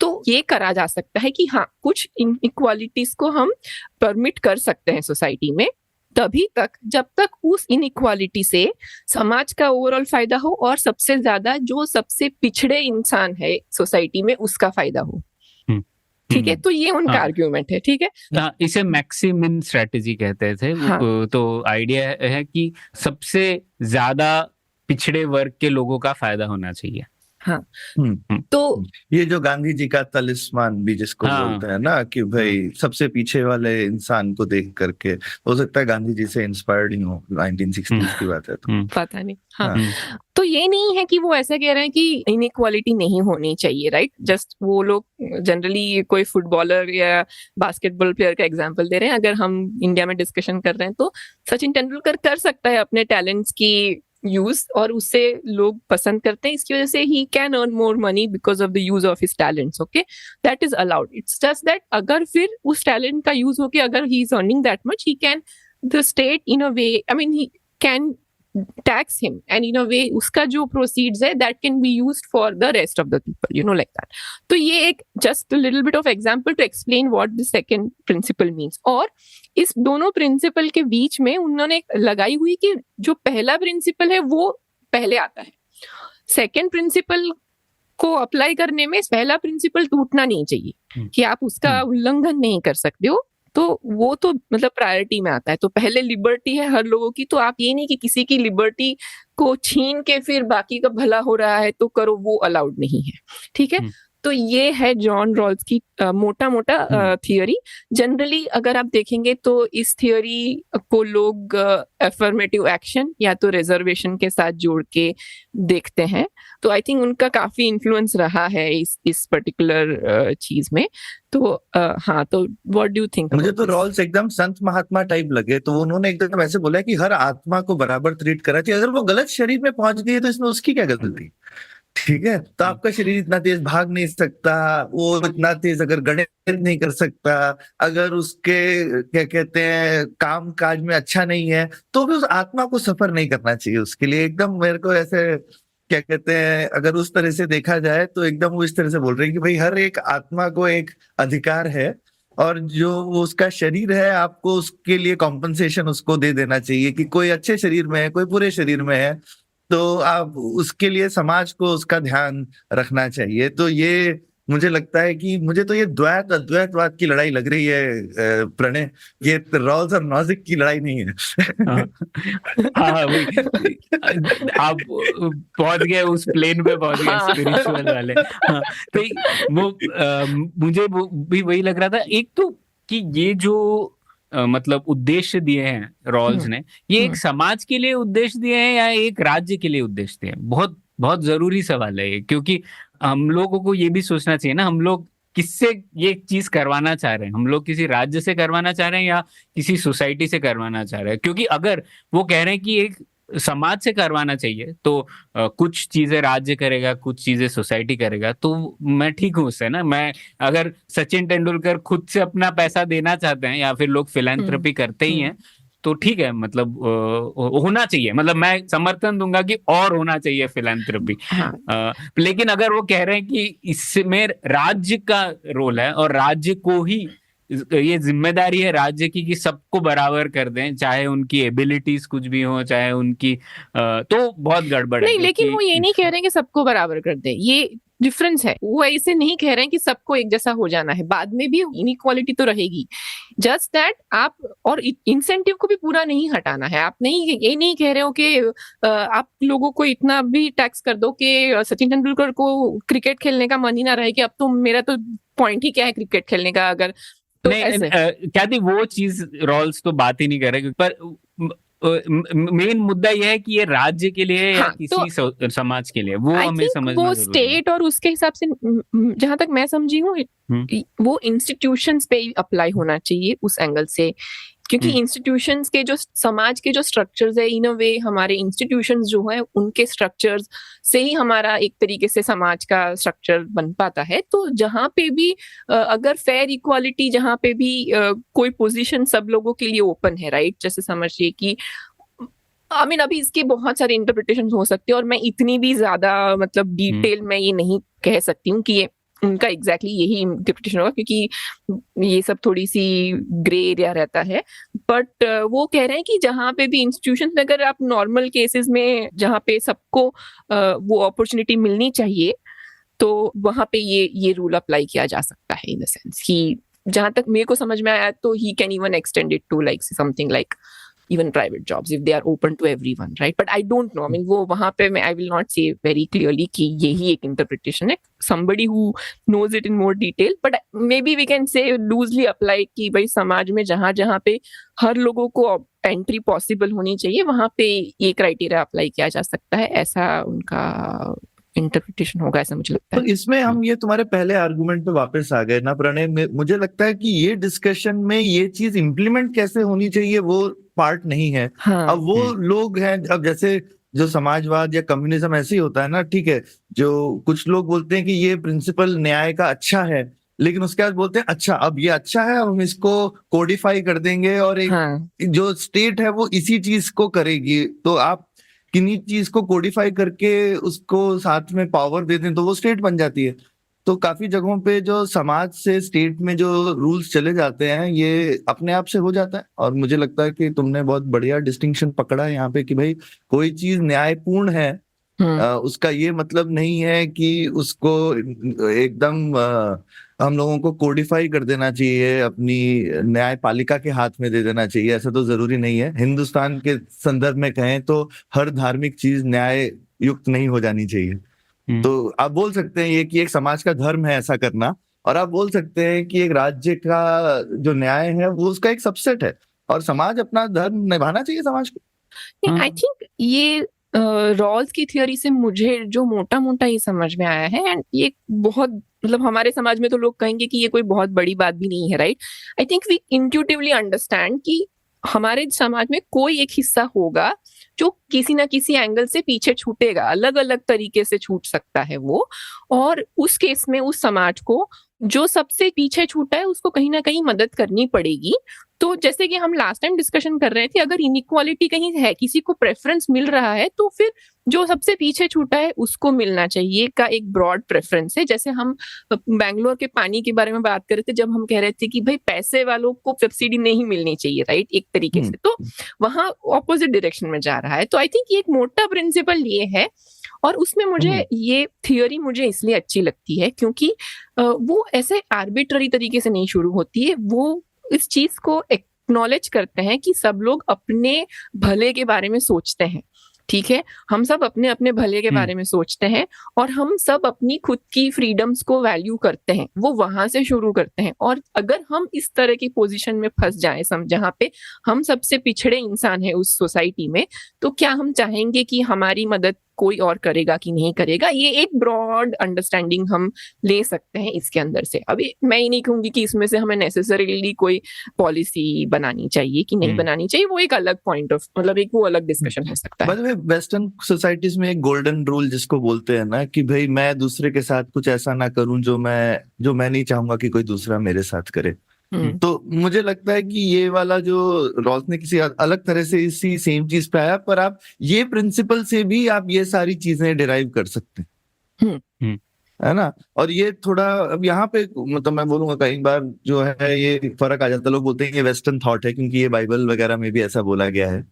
तो ये करा जा सकता है कि हाँ कुछ इनइक्वालिटीज को हम परमिट कर सकते हैं सोसाइटी में, तभी तक जब तक उस इनइक्वालिटी से समाज का ओवरऑल फायदा हो और सबसे ज्यादा जो सबसे पिछड़े इंसान है सोसाइटी में उसका फायदा हो, ठीक है। तो ये उनका आर्ग्यूमेंट है, ठीक है। इसे मैक्सिमम स्ट्रेटेजी कहते थे। तो आइडिया है कि सबसे ज्यादा पिछड़े वर्ग के लोगों का फायदा होना चाहिए। हाँ। तो ये जो गांधी जी का तलिस्मान भी जिसको बोलते हैं ना कि भाई सबसे पीछे वाले इंसान को देख करके, हो सकता है गांधी जी से इंस्पायर्ड ही हो, 1960s की बात है तो पता नहीं। हाँ। तो ये नहीं है कि वो ऐसा कह रहे हैं कि इनइक्वालिटी नहीं होनी चाहिए, राइट, जस्ट वो लोग जनरली कोई फुटबॉलर या बास्केटबॉल प्लेयर का एग्जांपल दे रहे हैं। अगर हम इंडिया में डिस्कशन कर रहे हैं तो सचिन तेंदुलकर कर सकता है अपने टैलेंट्स की यूज और उससे लोग पसंद करते हैं, इसकी वजह से he can earn more money because of the use of his talents, okay, that is allowed. It's just that अगर फिर उस टैलेंट का यूज होके अगर he is earning that much, he can the state in a way, I mean he can tax him, and in a way उसका जो proceeds है that can be used for the rest of the people, you know, like that. तो ये एक just a little bit of example to explain what the second principle means. और इस दोनों principle के बीच में उन्होंने लगाई हुई कि जो पहला principle है वो पहले आता है, second principle को अप्लाई करने में पहला प्रिंसिपल टूटना नहीं चाहिए कि आप उसका उल्लंघन नहीं कर सकते हो, तो वो तो मतलब प्रायोरिटी में आता है। तो पहले लिबर्टी है हर लोगों की, तो आप ये नहीं कि किसी की लिबर्टी को छीन के फिर बाकी का भला हो रहा है तो करो, वो अलाउड नहीं है, ठीक है। तो ये है जॉन रॉल्स की मोटा मोटा थियोरी। जनरली अगर आप देखेंगे तो इस थियोरी को लोग अफर्मेटिव एक्शन या तो रिजर्वेशन के साथ जोड़ के देखते हैं, तो आई थिंक उनका काफी इन्फ्लुएंस रहा है इस पर्टिकुलर चीज में। तो हाँ, तो व्हाट डू यू थिंक? मुझे तो रॉल्स एकदम संत महात्मा टाइप लगे। तो उन्होंने एकदम ऐसे बोला कि हर आत्मा को बराबर ट्रीट करना चाहिए, अगर वो गलत शरीर में पहुंच गई है तो इसमें उसकी क्या गलती, ठीक है। तो आपका शरीर इतना तेज भाग नहीं सकता, वो इतना तेज अगर गणित नहीं कर सकता, अगर उसके क्या कहते हैं काम काज में अच्छा नहीं है, तो भी उस आत्मा को सफर नहीं करना चाहिए उसके लिए। एकदम मेरे को ऐसे क्या कहते हैं, अगर उस तरह से देखा जाए तो एकदम वो इस तरह से बोल रहे हैं कि भाई हर एक आत्मा को एक अधिकार है, और जो उसका शरीर है आपको उसके लिए कॉम्पनसेशन उसको दे देना चाहिए कि कोई अच्छे शरीर में है, कोई बुरे शरीर में है, तो आप उसके लिए समाज को उसका ध्यान रखना चाहिए। तो ये मुझे लगता है कि मुझे तो ये द्वैत अद्वैतवाद की लड़ाई लग रही है प्रणय, ये रॉल्स और नॉजिक की लड़ाई नहीं है। हाँ आप पहुंच गए उस प्लेन पे, पहुंच गए स्पिरिचुअल वाले। हाँ, तो वो मुझे वो भी वही लग रहा था। एक तो कि ये जो मतलब उद्देश्य दिए हैं रॉल्स ने, ये एक समाज के लिए उद्देश्य दिए हैं या एक राज्य के लिए उद्देश्य दिए हैं? बहुत बहुत जरूरी सवाल है ये, क्योंकि हम लोगों को ये भी सोचना चाहिए ना, हम लोग किससे ये चीज करवाना चाह रहे हैं। हम लोग किसी राज्य से करवाना चाह रहे हैं या किसी सोसाइटी से करवाना चाह रहे हैं? क्योंकि अगर वो कह रहे हैं कि एक समाज से करवाना चाहिए तो कुछ चीजें राज्य करेगा, कुछ चीजें सोसाइटी करेगा, तो मैं ठीक हूँ उससे ना। मैं अगर सचिन तेंदुलकर खुद से अपना पैसा देना चाहते हैं या फिर लोग फिलैंथ्रोपी करते ही हैं, तो ठीक है, मतलब होना चाहिए, मतलब मैं समर्थन दूंगा कि और होना चाहिए फिलैंथ्रोपी। लेकिन अगर वो कह रहे हैं कि इसमें राज्य का रोल है और राज्य को ही ये जिम्मेदारी है राज्य की कि सबको बराबर कर दें, चाहे उनकी एबिलिटीज कुछ भी हो, चाहे उनकी तो बहुत गड़बड़ नहीं, लेकिन वो ये नहीं कह रहे हैं कि सबको बराबर कर दें, ये डिफरेंस है। वो ऐसे नहीं कह रहे हैं कि सबको एक जैसा हो जाना है, बाद में भी इनइक्वालिटी तो रहेगी। जस्ट दैट आप और इंसेंटिव को भी पूरा नहीं हटाना है। आप नहीं, ये नहीं कह रहे हो कि आप लोगों को इतना भी टैक्स कर दो कि सचिन तेंदुलकर को क्रिकेट खेलने का मन ही ना रहे कि अब तो मेरा तो पॉइंट ही क्या है क्रिकेट खेलने का। अगर तो नहीं क्या थी वो चीज, रॉल्स तो बात ही नहीं कर रहे, पर मेन मुद्दा यह है कि ये राज्य के लिए या किसी तो, समाज के लिए, वो हमें समझना वो स्टेट और उसके हिसाब से जहां तक मैं समझी हूँ वो इंस्टीट्यूशंस पे अप्लाई होना चाहिए उस एंगल से, क्योंकि इंस्टीट्यूशंस के जो समाज के जो स्ट्रक्चर्स है, इन अ वे हमारे इंस्टीट्यूशंस जो है उनके स्ट्रक्चर्स से ही हमारा एक तरीके से समाज का स्ट्रक्चर बन पाता है। तो जहाँ पे भी अगर फेयर इक्वालिटी, जहाँ पे भी कोई पोजीशन सब लोगों के लिए ओपन है, राइट, जैसे समझिए कि आई मीन अभी इसके बहुत सारे इंटरप्रिटेशन हो सकते हैं और मैं इतनी भी ज्यादा मतलब डिटेल में ये नहीं कह सकती हूँ कि ये उनका एग्जैक्टली यही इंटरप्रिटेशन होगा, क्योंकि ये सब थोड़ी सी ग्रे एरिया रहता है। बट वो कह रहे हैं कि जहाँ पे भी इंस्टीट्यूशन, अगर आप नॉर्मल केसेस में जहाँ पे सबको वो अपॉर्चुनिटी मिलनी चाहिए, तो वहां पे ये रूल अप्लाई किया जा सकता है इन द सेंस कि जहां तक मेरे को समझ में आया तो he can even extend it to like something like even private jobs if they are open to everyone, right? But I don't know, I mean वो वहां पे मैं I will not say very clearly कि यही एक interpretation है, somebody who knows it in more detail, but maybe we can say loosely apply कि भाई समाज में जहां जहां पे हर लोगों को एंट्री पॉसिबल होनी चाहिए वहां पे ये क्राइटेरिया अप्लाई किया जा सकता है, ऐसा उनका इंटरप्रिटेशन होगा, ऐसा मुझे लगता है। तो इसमें हम ये तुम्हारे पहले आर्गुमेंट पे वापस आ गए ना प्रणय। मुझे लगता है कि ये डिस्कशन में ये चीज इम्प्लीमेंट कैसे होनी चाहिए वो पार्ट नहीं है। अब वो लोग हैं, अब जैसे जो समाजवाद या कम्युनिज्म ऐसे ही होता है ना, ठीक है, जो कुछ लोग बोलते हैं कि ये प्रिंसिपल न्याय का अच्छा है, लेकिन उसके बाद बोलते हैं अच्छा अब ये अच्छा है, हम इसको कोडिफाई कर देंगे और एक जो स्टेट है वो इसी चीज को करेगी। तो आप किन्हीं चीज को कोडिफाई करके उसको साथ में पावर दे दें तो वो स्टेट बन जाती है। तो काफी जगहों पे जो समाज से स्टेट में जो रूल्स चले जाते हैं ये अपने आप से हो जाता है। और मुझे लगता है कि तुमने बहुत बढ़िया डिस्टिंक्शन पकड़ा है यहाँ पे कि भाई कोई चीज न्यायपूर्ण है उसका ये मतलब नहीं है कि उसको एकदम हम लोगों को कोडिफाई कर देना चाहिए, अपनी न्यायपालिका के हाथ में दे देना चाहिए, ऐसा तो जरूरी नहीं है। हिंदुस्तान के संदर्भ में कहें तो हर धार्मिक चीज न्याय युक्त नहीं हो जानी चाहिए। तो आप बोल सकते हैं ये कि एक समाज का धर्म है ऐसा करना, और आप बोल सकते हैं कि एक राज्य का जो न्याय है वो उसका एक सबसेट है, और समाज अपना धर्म निभाना चाहिए समाज को। आई थिंक ये रॉल्स की थियोरी से मुझे जो मोटा मोटा ये समझ में आया है, एंड ये बहुत मतलब हमारे समाज में तो लोग कहेंगे कि ये कोई बहुत बड़ी बात भी नहीं है, right? I think we intuitively understand कि हमारे समाज में कोई एक हिस्सा होगा जो किसी ना किसी एंगल से पीछे छूटेगा, अलग अलग तरीके से छूट सकता है वो, और उस केस में उस समाज को जो सबसे पीछे छूटा है उसको कहीं ना कहीं मदद करनी पड़ेगी। तो जैसे कि हम लास्ट टाइम डिस्कशन कर रहे थे, अगर इनइक्वालिटी कहीं है, किसी को प्रेफरेंस मिल रहा है, तो फिर जो सबसे पीछे छूटा है उसको मिलना चाहिए का एक ब्रॉड प्रेफरेंस है। जैसे हम बैंगलोर के पानी के बारे में बात कर रहे थे, जब हम कह रहे थे कि भाई पैसे वालों को सब्सिडी नहीं मिलनी चाहिए, राइट, एक तरीके से, तो वहां ऑपोजिट डायरेक्शन में जा रहा है। तो आई थिंक ये एक मोटा प्रिंसिपल ये है, और उसमें मुझे ये थियोरी मुझे इसलिए अच्छी लगती है क्योंकि वो ऐसे आर्बिट्ररी तरीके से नहीं शुरू होती है, वो इस चीज को एक्नॉलेज करते हैं कि सब लोग अपने भले के बारे में सोचते हैं, ठीक है, हम सब अपने अपने भले के बारे में सोचते हैं, और हम सब अपनी खुद की फ्रीडम्स को वैल्यू करते हैं, वो वहां से शुरू करते हैं। और अगर हम इस तरह की पोजीशन में फंस जाएं जहां पे हम सबसे पिछड़े इंसान हैं उस सोसाइटी में, तो क्या हम चाहेंगे कि हमारी मदद कोई और करेगा कि नहीं करेगा? ये एक ब्रॉड अंडरस्टैंडिंग हम ले सकते हैं इसके अंदर से। अभी मैं ही नहीं कहूंगी कि इसमें से हमें नेसेसरीली कोई पॉलिसी बनानी चाहिए कि नहीं बनानी चाहिए, वो एक अलग पॉइंट ऑफ मतलब एक वो अलग डिस्कशन हो सकता है। वेस्टर्न सोसाइटीज में एक गोल्डन रूल जिसको बोलते हैं ना कि भाई मैं दूसरे के साथ कुछ ऐसा ना करूं जो मैं नहीं चाहूंगा कि कोई दूसरा मेरे साथ करे। तो मुझे लगता है कि ये वाला जो रॉल्स ने किसी अलग तरह से इसी सेम चीज पे आया, पर आप ये प्रिंसिपल से भी आप ये सारी चीजें डिराइव कर सकते हैं, है ना। और ये थोड़ा अब यहाँ पे मतलब मैं बोलूंगा कई बार जो है ये फर्क आ जाता है। लोग बोलते हैं ये वेस्टर्न थॉट है क्योंकि ये बाइबल वगैरह में भी ऐसा बोला गया है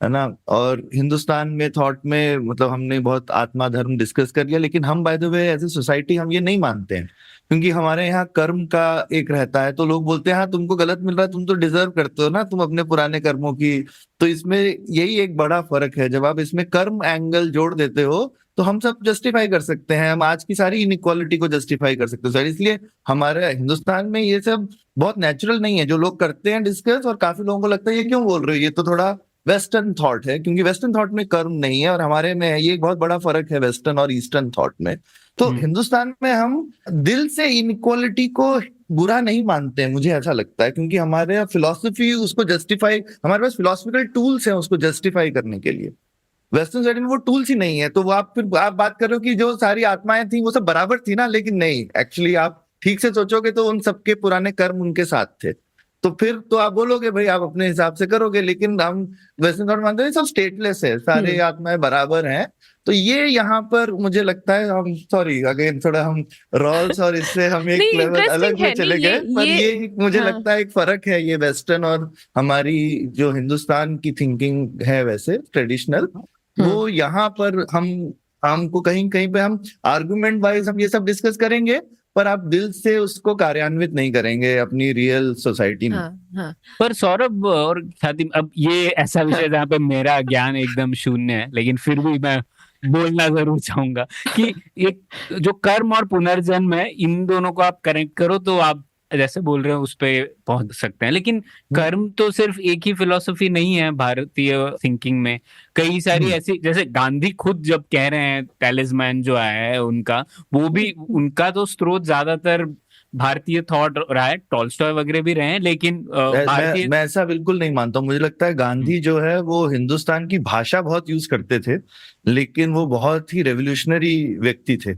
ना। और हिंदुस्तान में थॉट में मतलब हमने बहुत आत्मा धर्म डिस्कस कर लिया, लेकिन हम by the way as a society हम ये नहीं मानते हैं क्योंकि हमारे यहाँ कर्म का एक रहता है। तो लोग बोलते हैं हाँ तुमको गलत मिल रहा है, तुम तो डिजर्व करते हो ना, तुम अपने पुराने कर्मों की। तो इसमें यही एक बड़ा फर्क है, जब आप इसमें कर्म एंगल जोड़ देते हो तो हम सब जस्टिफाई कर सकते हैं, हम आज की सारी इनइक्वालिटी को जस्टिफाई कर सकते हैं। इसलिए हमारे हिंदुस्तान में ये सब बहुत नेचुरल नहीं है जो लोग करते हैं डिस्कस, और काफी लोगों को लगता है ये क्यों बोल रहे हो, ये तो थोड़ा वेस्टर्न थॉट है, क्योंकि वेस्टर्न थॉट में कर्म नहीं है और हमारे में है। ये एक बहुत बड़ा फर्क है वेस्टर्न और ईस्टर्न थॉट में। तो हिंदुस्तान में हम दिल से इनइक्वालिटी को बुरा नहीं मानते हैं, मुझे ऐसा लगता है, क्योंकि हमारे फिलॉसफी उसको जस्टिफाई, हमारे पास फिलोसफिकल टूल्स हैं उसको जस्टिफाई करने के लिए। वेस्टर्न साइड में वो टूल्स ही नहीं है। तो वो आप बात कर रहे हो कि जो सारी आत्माएं थी वो सब बराबर थी ना, लेकिन नहीं, एक्चुअली आप ठीक से सोचोगे तो उन सबके पुराने कर्म उनके साथ थे। तो फिर तो आप बोलोगे भाई आप अपने हिसाब से करोगे, लेकिन हम वेस्टर्न थॉट मानते हैं सब स्टेटलेस है, सारे आत्माएं बराबर हैं। तो ये यहाँ पर मुझे लगता है हम सॉरी अगेन थोड़ा हम रॉल्स और इससे हम एक लेवल अलग में चले गए, पर ये मुझे लगता है एक फर्क है ये वेस्टर्न और हमारी जो हिंदुस्तान की थिंकिंग है वैसे ट्रेडिशनल, वो यहाँ पर हमको कहीं कहीं पे हम आर्गुमेंट वाइज हम ये सब डिस्कस करेंगे, पर आप दिल से उसको कार्यान्वित नहीं करेंगे अपनी रियल सोसाइटी में। पर सौरभ और ख्याति, अब ये ऐसा विषय जहाँ पे मेरा ज्ञान एकदम शून्य है, लेकिन फिर भी मैं बोलना जरूर चाहूंगा कि ये जो कर्म और पुनर्जन्म है, इन दोनों को आप कनेक्ट करो तो आप जैसे बोल रहे हो उस पे पहुंच सकते हैं। लेकिन कर्म तो सिर्फ एक ही फिलॉसफी नहीं है भारतीय थिंकिंग में, कई सारी ऐसी, जैसे गांधी खुद जब कह रहे हैं टैलिस्मैन जो आया है उनका, वो भी उनका तो स्रोत ज्यादातर भारतीय थॉट रहा है, टॉल्स्टॉय वगैरह भी रहे हैं, लेकिन मैं ऐसा बिल्कुल नहीं मानता हूँ। मुझे लगता है गांधी जो है वो हिंदुस्तान की भाषा बहुत यूज करते थे, लेकिन वो बहुत ही रेवोल्यूशनरी व्यक्ति थे।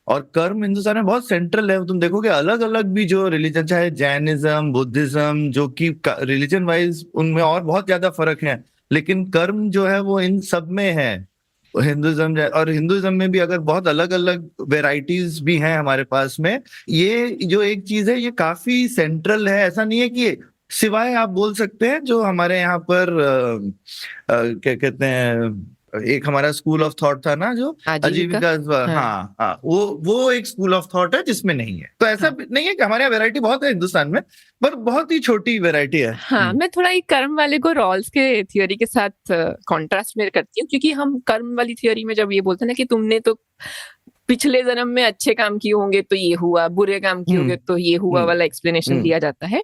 और कर्म हिंदुस्तान में बहुत सेंट्रल है। तुम देखोगे अलग अलग भी जो रिलीजन, चाहे जैनिज्म, बुद्धिज्म, जो कि रिलीजन वाइज उनमें और बहुत ज्यादा फर्क है, लेकिन कर्म जो है वो इन सब में है। हिंदुइज्म में भी अगर बहुत अलग अलग वेराइटीज भी हैं हमारे पास में, ये जो एक चीज है ये काफी सेंट्रल है। ऐसा नहीं है कि सिवाय आप बोल सकते हैं जो हमारे यहाँ पर क्या कहते हैं, एक हमारा स्कूल ऑफ थॉट था ना जो आजीविका, हाँ हाँ, वो एक स्कूल ऑफ थॉट है जिसमें नहीं है। तो ऐसा नहीं है कि हमारे यहाँ वैरायटी बहुत है हिंदुस्तान में, पर बहुत ही छोटी वैरायटी है। हाँ, मैं थोड़ा एक कर्म वाले को रॉल्स के थियोरी के साथ कॉन्ट्रास्ट में करती हूँ, क्योंकि हम कर्म वाली थियोरी में जब ये बोलते हैं ना कि तुमने तो पिछले जन्म में अच्छे काम किए होंगे तो ये हुआ, बुरे काम किए होंगे तो ये हुआ वाला एक्सप्लेनेशन दिया जाता है।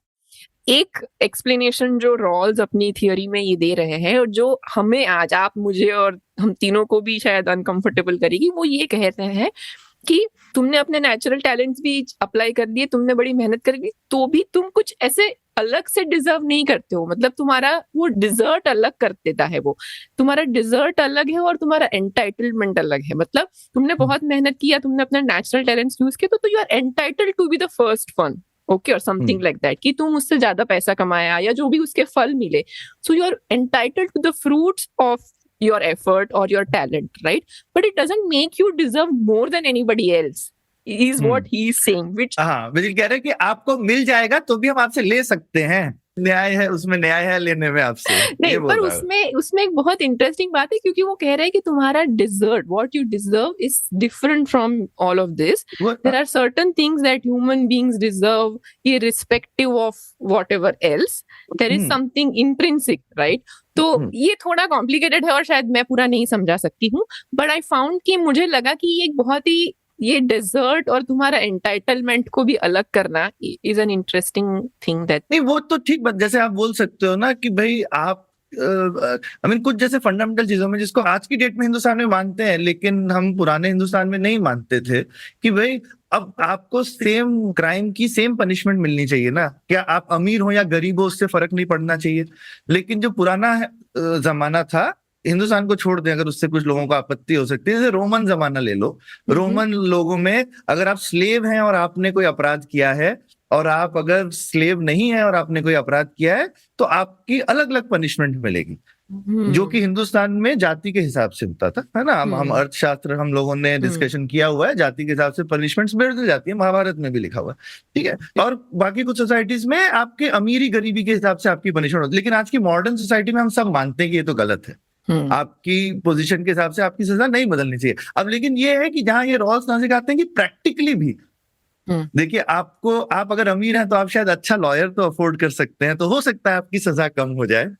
एक एक्सप्लेनेशन जो रॉल्स अपनी थियोरी में ये दे रहे हैं और जो हमें आज, आप, मुझे और हम तीनों को भी शायद अनकंफर्टेबल करेगी, वो ये कहते हैं कि तुमने अपने नेचुरल टैलेंट्स भी अप्लाई कर दिए, तुमने बड़ी मेहनत करी, तो भी तुम कुछ ऐसे अलग से डिजर्व नहीं करते हो। मतलब तुम्हारा वो डिजर्ट अलग कर देता है, वो तुम्हारा डिजर्ट अलग है और तुम्हारा एंटाइटलमेंट अलग है। मतलब तुमने बहुत मेहनत किया, तुमने अपना नेचुरल टैलेंट्स यूज किया, तो you are entitled to be the first one, okay, और समथिंग लाइक दैट, कि तुम उससे ज्यादा पैसा कमाया या जो भी उसके फल मिले, so you are entitled to the fruits of your effort or your talent, right? But it doesn't make you deserve more than anybody else, is what he is saying, which हाँ, बिल्कुल कह रहे हैं कि आपको मिल जाएगा तो भी हम आपसे ले सकते हैं, न्याय है उसमें, न्याय है लेने में आपसे। नहीं, पर उसमें एक बहुत इंटरेस्टिंग बात है, क्योंकि वो कह रहे हैं कि तुम्हारा deserve, what you deserve is different from all of this. There are certain things that human beings deserve irrespective of whatever else, there is something intrinsic, right? तो ये थोड़ा कॉम्प्लिकेटेड है और शायद मैं पूरा नहीं समझा सकती हूँ, बट आई फाउंड कि मुझे लगा कि ये एक बहुत ही, ये डिजर्ट और तुम्हारा एंटाइटलमेंट को भी अलग करना is an interesting thing that. नहीं, वो तो ठीक बात, जैसे आप बोल सकते हो ना कि भाई आप आई मीन कुछ जैसे फंडामेंटल चीजों में जिसको आज की डेट में हिंदुस्तान में मानते हैं लेकिन हम पुराने हिंदुस्तान में नहीं मानते थे, कि भाई अब आपको सेम क्राइम की सेम पनिशमेंट मिलनी चाहिए ना, क्या आप अमीर हो या गरीब हो उससे फर्क नहीं पड़ना चाहिए। लेकिन जो पुराना जमाना था, हिंदुस्तान को छोड़ दें, अगर उससे कुछ लोगों को आपत्ति हो सकती है, जैसे रोमन जमाना ले लो, रोमन लोगों में अगर आप स्लेव हैं और आपने कोई अपराध किया है, और आप अगर स्लेव नहीं है और आपने कोई अपराध किया है, तो आपकी अलग अलग पनिशमेंट मिलेगी, जो कि हिंदुस्तान में जाति के हिसाब से होता था, है ना। हम अर्थशास्त्र हम लोगों ने डिस्कशन किया हुआ है, जाति के हिसाब से पनिशमेंट्स बदल जाती है, महाभारत में भी लिखा हुआ है, ठीक है। और बाकी कुछ सोसाइटीज में आपके अमीरी गरीबी के हिसाब से आपकी पनिशमेंट होती है, लेकिन आज की मॉडर्न सोसाइटी में हम सब मानते हैं कि ये तो गलत है, आपकी पोजीशन के हिसाब से आपकी सजा नहीं बदलनी चाहिए। अब लेकिन ये है कि जहां ये रॉल्स नजर आते हैं कि प्रैक्टिकली भी देखिए, आप अगर अमीर हैं तो आप शायद अच्छा लॉयर तो अफोर्ड कर सकते हैं, तो हो सकता है आपकी सजा कम हो जाए,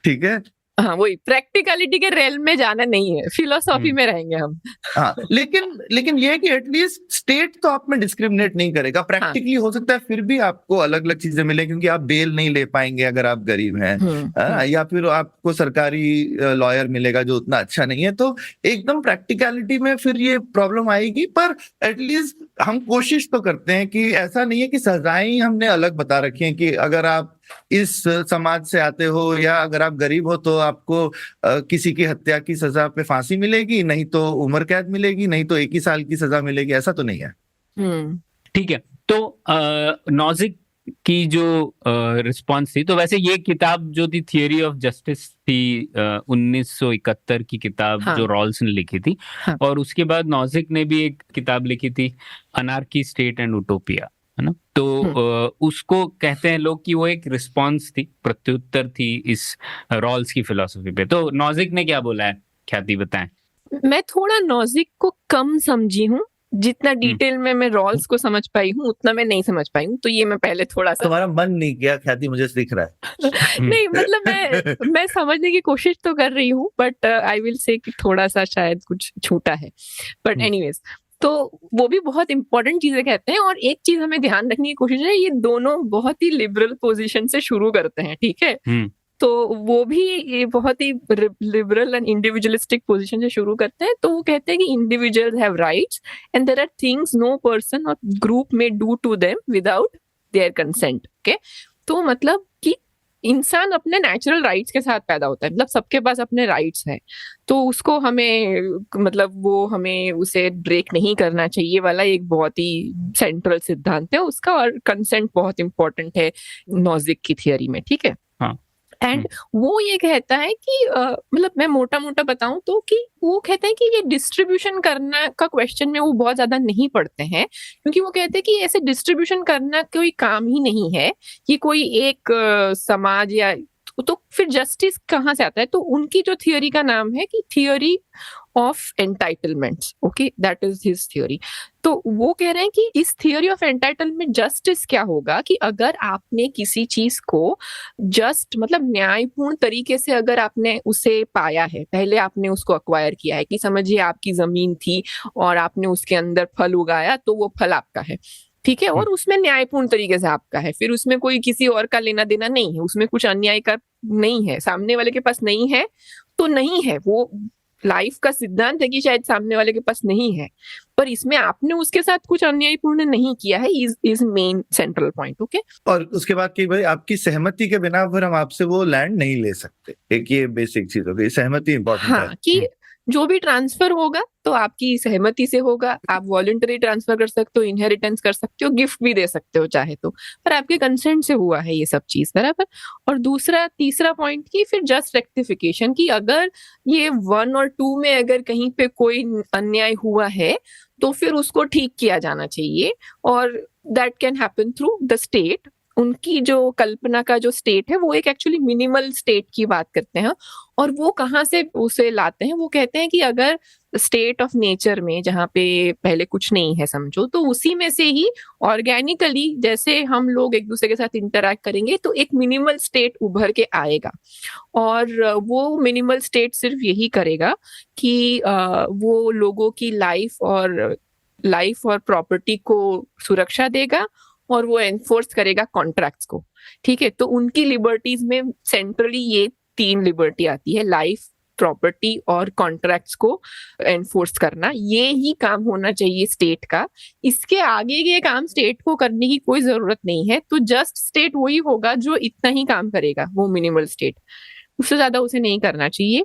ठीक है। हाँ, वही प्रैक्टिकलिटी के रेल में जाना नहीं है, फिलोसॉफी में रहेंगे हम। हाँ, लेकिन ये है कि एटलीस्ट स्टेट तो आप में डिस्क्रिमिनेट नहीं करेगा। प्रैक्टिकली हो सकता है फिर भी आपको अलग अलग चीजें मिले, क्योंकि आप बेल नहीं ले पाएंगे अगर आप गरीब हैं, या फिर आपको सरकारी लॉयर मिलेगा जो उतना अच्छा नहीं है, तो एकदम प्रैक्टिकलिटी में फिर ये प्रॉब्लम आएगी। पर एटलीस्ट हम कोशिश तो करते हैं कि ऐसा नहीं है कि सजाएं हमने अलग बता रखी हैं, कि अगर आप इस समाज से आते हो या अगर आप गरीब हो तो आपको किसी की हत्या की सजा पे फांसी मिलेगी, नहीं तो उम्र कैद मिलेगी, नहीं तो 1 ही साल की सजा मिलेगी, ऐसा तो नहीं है। ठीक है, तो नॉजिक की जो रिस्पांस थी, तो वैसे ये किताब जो थी थियरी ऑफ जस्टिस थी 1971 की किताब, जो रॉल्स ने लिखी थी, और उसके बाद नॉजिक ने भी एक किताब लिखी थी अनार्की, स्टेट एंड यूटोपिया, है ना। तो उसको कहते हैं लोग कि वो एक रिस्पांस थी, प्रत्युत्तर थी इस रॉल्स की फिलॉसफी पे। तो नॉजिक ने क्या बोला है, ख्याति बताएं। मैं थोड़ा नॉजिक को कम समझी हूँ, जितना डिटेल में मैं रॉल्स को समझ पाई हूँ उतना मैं नहीं समझ पाई हूँ, तो ये मैं पहले थोड़ा सा, तुम्हारा मन नहीं किया ख्याति, मुझे दिख रहा है। नहीं, मतलब मैं समझने की कोशिश तो कर रही हूँ, बट आई विल से कि थोड़ा सा शायद कुछ छूटा है, बट एनीवेज, तो वो भी बहुत इंपॉर्टेंट चीजें कहते हैं। और एक चीज हमें ध्यान रखने की कोशिश है, ये दोनों बहुत ही लिबरल पोजीशन से शुरू करते हैं, ठीक है। तो वो भी ये बहुत ही लिबरल एंड इंडिविजुअलिस्टिक पोजीशन से शुरू करते हैं। तो वो कहते हैं कि individuals have rights and there are things no person or group may do to them without their consent, okay. तो मतलब कि इंसान अपने नेचुरल राइट्स के साथ पैदा होता है, मतलब सबके पास अपने राइट्स हैं, तो उसको हमें, मतलब वो हमें उसे ब्रेक नहीं करना चाहिए वाला एक बहुत ही सेंट्रल सिद्धांत है उसका, और कंसेंट बहुत इंपॉर्टेंट है नॉजिक की थियरी में, ठीक है। एंड वो ये कहता है कि मतलब मैं मोटा मोटा बताऊं तो कि वो कहते हैं कि ये डिस्ट्रीब्यूशन करना का क्वेश्चन में वो बहुत ज्यादा नहीं पढ़ते हैं, क्योंकि वो कहते हैं कि ऐसे डिस्ट्रीब्यूशन करना कोई काम ही नहीं है, कि कोई एक समाज या तो फिर जस्टिस कहाँ से आता है। तो उनकी जो थियोरी का नाम है कि theory of entitlements, okay, that is his theory. तो वो कह रहे हैं कि इस थियोरी ऑफ एंटाइटलमेंट जस्टिस क्या होगा कि अगर आपने किसी चीज को जस्ट मतलब न्यायपूर्ण तरीके से अगर आपने उसे पाया है, पहले आपने उसको अक्वायर किया है, कि समझिए आपकी जमीन थी और आपने उसके अंदर फल उगाया, तो वो फल आपका है, ठीक है, और उसमें न्यायपूर्ण तरीके से आपका है, फिर उसमें कोई किसी और का लेना देना नहीं है, उसमें कुछ अन्याय का नहीं है, सामने वाले के पास नहीं है तो नहीं है, वो लाइफ का सिद्धांत है कि शायद सामने वाले के पास नहीं है, पर इसमें आपने उसके साथ कुछ अन्यायपूर्ण नहीं किया है, is main central point. Okay, और उसके बाद कि भाई आपकी सहमति के बिना फिर हम आपसे वो लैंड नहीं ले सकते, एक ये बेसिक चीज हो गई, सहमति इंपॉर्टेंट है। कि जो भी ट्रांसफर होगा तो आपकी सहमति से होगा, आप वॉलंटरी ट्रांसफर कर सकते हो, इनहेरिटेंस कर सकते हो, गिफ्ट भी दे सकते हो चाहे तो, पर आपके कंसेंट से हुआ है ये सब चीज, बराबर। और तीसरा पॉइंट की फिर जस्ट रेक्टिफिकेशन, की अगर ये 1 और 2 में अगर कहीं पे कोई अन्याय हुआ है तो फिर उसको ठीक किया जाना चाहिए, और that can happen through the state. उनकी जो कल्पना का जो स्टेट है वो एक एक्चुअली मिनिमल स्टेट की बात करते हैं, और वो कहाँ से उसे लाते हैं, वो कहते हैं कि अगर स्टेट ऑफ नेचर में जहाँ पे पहले कुछ नहीं है समझो, तो उसी में से ही ऑर्गेनिकली जैसे हम लोग एक दूसरे के साथ इंटरैक्ट करेंगे तो एक मिनिमल स्टेट उभर के आएगा, और वो मिनिमल स्टेट सिर्फ यही करेगा कि वो लोगों की लाइफ और प्रॉपर्टी को सुरक्षा देगा, और वो एनफोर्स करेगा कॉन्ट्रैक्ट्स को, ठीक है। तो उनकी लिबर्टीज में सेंट्रली ये 3 लिबर्टी आती है, लाइफ, प्रॉपर्टी और कॉन्ट्रैक्ट्स को एनफोर्स करना, ये ही काम होना चाहिए स्टेट का। इसके आगे के काम स्टेट को करने की कोई जरूरत नहीं है, तो जस्ट स्टेट वही होगा जो इतना ही काम करेगा, वो मिनिमल स्टेट, उससे ज्यादा उसे नहीं करना चाहिए,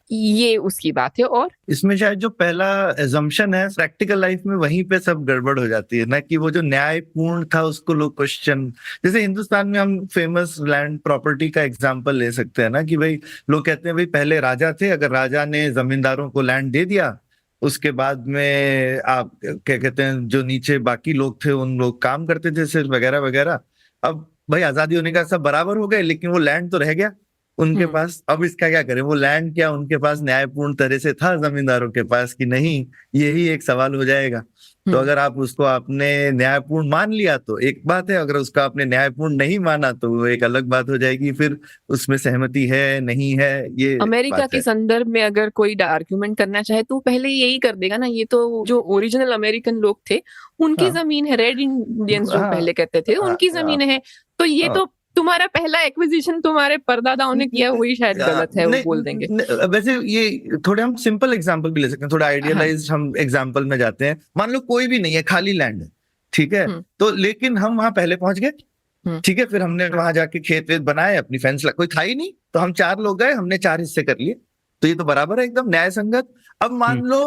ये उसकी बात है। और इसमें शायद जो पहला एजम्पशन है प्रैक्टिकल लाइफ में वहीं पे सब गड़बड़ हो जाती है ना, कि वो जो न्यायपूर्ण था उसको लोग क्वेश्चन, जैसे हिंदुस्तान में हम फेमस लैंड प्रॉपर्टी का एग्जांपल ले सकते हैं ना, कि भाई लोग कहते हैं भाई पहले राजा थे, अगर राजा ने जमींदारों को लैंड दे दिया, उसके बाद में आप क्या कहते हैं जो नीचे बाकी लोग थे उन लोग काम करते थे सिर्फ वगैरह वगैरह। अब भाई आजादी होने का सब बराबर हो गए, लेकिन वो लैंड तो रह गया उनके पास। अब इसका क्या करें, वो लैंड क्या उनके पास न्यायपूर्ण तरह से था जमींदारों के पास कि नहीं, यही एक सवाल हो जाएगा। तो अगर आप उसको आपने न्यायपूर्ण मान लिया तो एक बात है, अगर उसका आपने न्यायपूर्ण नहीं माना तो वो एक अलग बात हो जाएगी, फिर उसमें सहमति है नहीं है, ये अमेरिका के संदर्भ में अगर कोई आर्ग्यूमेंट करना चाहे तो पहले यही कर देगा ना, ये तो जो ओरिजिनल अमेरिकन लोग थे उनकी जमीन है, रेड इंडियंस जो पहले कहते थे उनकी जमीन है, तो ये तो तुम्हारा पहला एक्विजिशन तुम्हारे परदादाओं ने किया, वही शायद गलत है, वो बोल देंगे। वैसे ये थोड़े हम सिंपल एग्जांपल भी ले सकते हैं, थोड़ा आइडियलाइज हम एग्जांपल में जाते हैं। मान लो कोई भी नहीं है, खाली लैंड है, ठीक है, तो लेकिन हम वहां पहले पहुंच गए, ठीक है, फिर हमने वहां जाके खेत वेत बनाए, अपनी फेंस कोई था ही नहीं, तो हम 4 लोग गए, हमने 4 हिस्से कर लिए, तो ये तो बराबर है, एकदम न्याय संगत। अब मान लो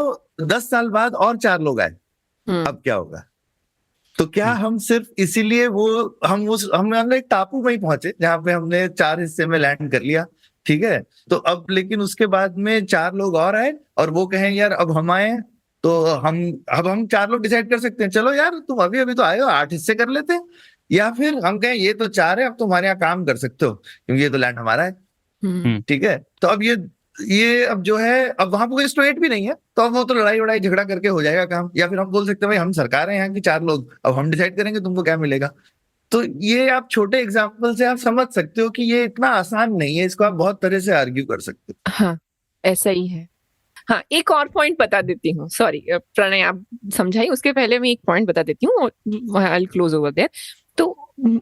10 साल बाद और 4 लोग आए, अब क्या होगा? तो क्या हम सिर्फ इसीलिए हम एक टापू में ही पहुंचे जहां पे हमने 4 हिस्से में लैंड कर लिया, ठीक है, तो अब लेकिन उसके बाद में 4 लोग और आए और वो कहें यार अब हम आए, तो हम 4 लोग डिसाइड कर सकते हैं, चलो यार तुम अभी तो आए हो, 8 हिस्से कर लेते हैं, या फिर हम कहें ये तो 4 है, अब तुम्हारे यहाँ काम कर सकते हो क्योंकि ये तो लैंड हमारा है, ठीक है। तो अब ये अब जो है, अब वहां पर कोई स्टेट भी नहीं है, तो अब वो तो लड़ाई वड़ाई झगड़ा करके हो जाएगा काम, या फिर हम बोल सकते हैं भाई हम सरकार है यहाँ की, 4 लोग, अब हम डिसाइड करेंगे तुमको क्या मिलेगा। तो ये आप छोटे एग्जाम्पल से आप समझ सकते हो कि ये इतना आसान नहीं है, इसको आप बहुत तरह से आर्ग्यू कर सकते हो। हाँ, ऐसा ही है। हाँ, एक और पॉइंट बता देती हूँ, सॉरी प्रणय आप समझाइए, उसके पहले मैं एक पॉइंट बता देती हूँ और I will close over there. तो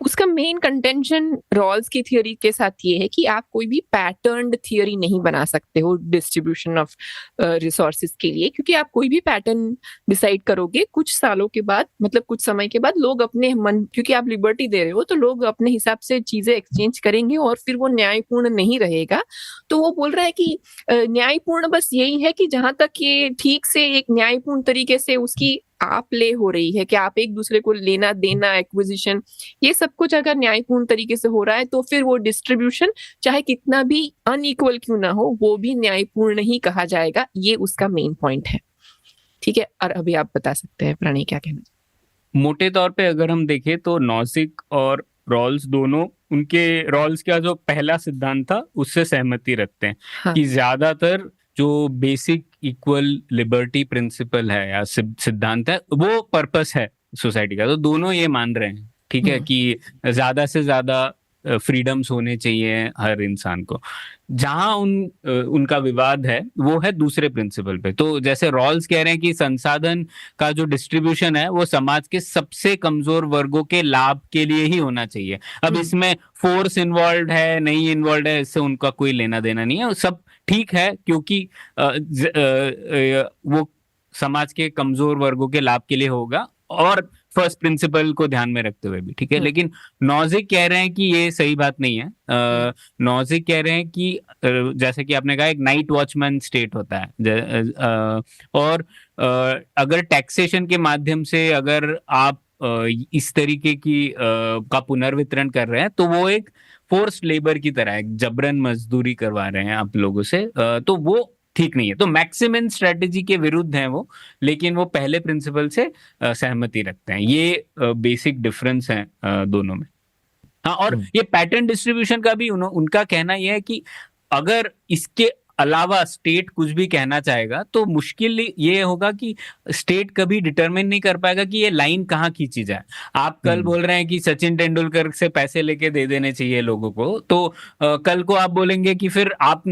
उसका मेन कंटेंशन रॉल्स की थ्योरी के साथ ये है कि आप कोई भी पैटर्न्ड थ्योरी नहीं बना सकते हो डिस्ट्रीब्यूशन ऑफ रिसोर्सेज के लिए, क्योंकि आप कोई भी पैटर्न डिसाइड करोगे कुछ सालों के बाद, मतलब कुछ समय के बाद लोग अपने मन, क्योंकि आप लिबर्टी दे रहे हो तो लोग अपने हिसाब से चीजें एक्सचेंज करेंगे और फिर वो न्यायपूर्ण नहीं रहेगा। तो वो बोल रहा है कि न्यायपूर्ण बस यही है कि जहां तक ये ठीक से एक न्यायपूर्ण तरीके से उसकी आप ले हो रही है, कि आप एक दूसरे को लेना देना, एक्विजिशन, ये सब कुछ अगर न्यायपूर्ण तरीके से हो रहा है तो फिर वो डिस्ट्रीब्यूशन चाहे कितना भी अनइक्वल क्यों ना हो वो भी न्यायपूर्ण ही कहा जाएगा। ये उसका मेन पॉइंट है। ठीक है, और अभी आप बता सकते हैं प्रणय क्या कहना। मोटे तौर पे अगर हम देखें तो नॉजिक और रॉल्स दोनों उनके रॉल्स का जो पहला सिद्धांत था उससे सहमति रखते हैं हाँ। कि ज्यादातर जो बेसिक इक्वल लिबर्टी प्रिंसिपल है या सिद्धांत है वो पर्पस है सोसाइटी का। तो दोनों ये मान रहे हैं, ठीक है, कि ज्यादा से ज्यादा फ्रीडम्स होने चाहिए हर इंसान को। जहां उनका विवाद है वो है दूसरे प्रिंसिपल पे। तो जैसे रॉल्स कह रहे हैं कि संसाधन का जो डिस्ट्रीब्यूशन है वो समाज के सबसे कमजोर वर्गों के लाभ के लिए ही होना चाहिए। अब इसमें फोर्स इन्वॉल्व है नहीं इन्वॉल्व है इससे उनका कोई लेना देना नहीं है, सब ठीक है, क्योंकि वो समाज के कमजोर वर्गों के लाभ के लिए होगा और फर्स्ट प्रिंसिपल को ध्यान में रखते हुए भी, ठीक है। लेकिन नॉजिक कह रहे हैं कि ये सही बात नहीं है। नॉजिक कह रहे हैं कि जैसे कि आपने कहा एक नाइट वॉचमैन स्टेट होता है, और अगर टैक्सेशन के माध्यम से अगर आप इस तरीके की का पुनर्वितरण कर रहे हैं तो वो एक फोर्स्ड लेबर की तरह है, जबरन मजदूरी करवा रहे हैं आप लोगों से, तो वो ठीक नहीं है। तो मैक्सिमम स्ट्रेटेजी के विरुद्ध हैं वो, लेकिन वो पहले प्रिंसिपल से सहमति रखते हैं। ये बेसिक डिफरेंस है दोनों में। हाँ, और ये पैटर्न डिस्ट्रीब्यूशन का भी उनका कहना यह है कि अगर इसके अलावा स्टेट कुछ भी कहना चाहेगा तो मुश्किल ये होगा कि स्टेट कभी डिटरमिन नहीं कर पाएगा कि ये लाइन कहाँ खींची जाए। आप कल बोल रहे हैं कि सचिन तेंदुलकर से पैसे लेके दे देने चाहिए लोगों को, तो कल को आप बोलेंगे कि फिर आप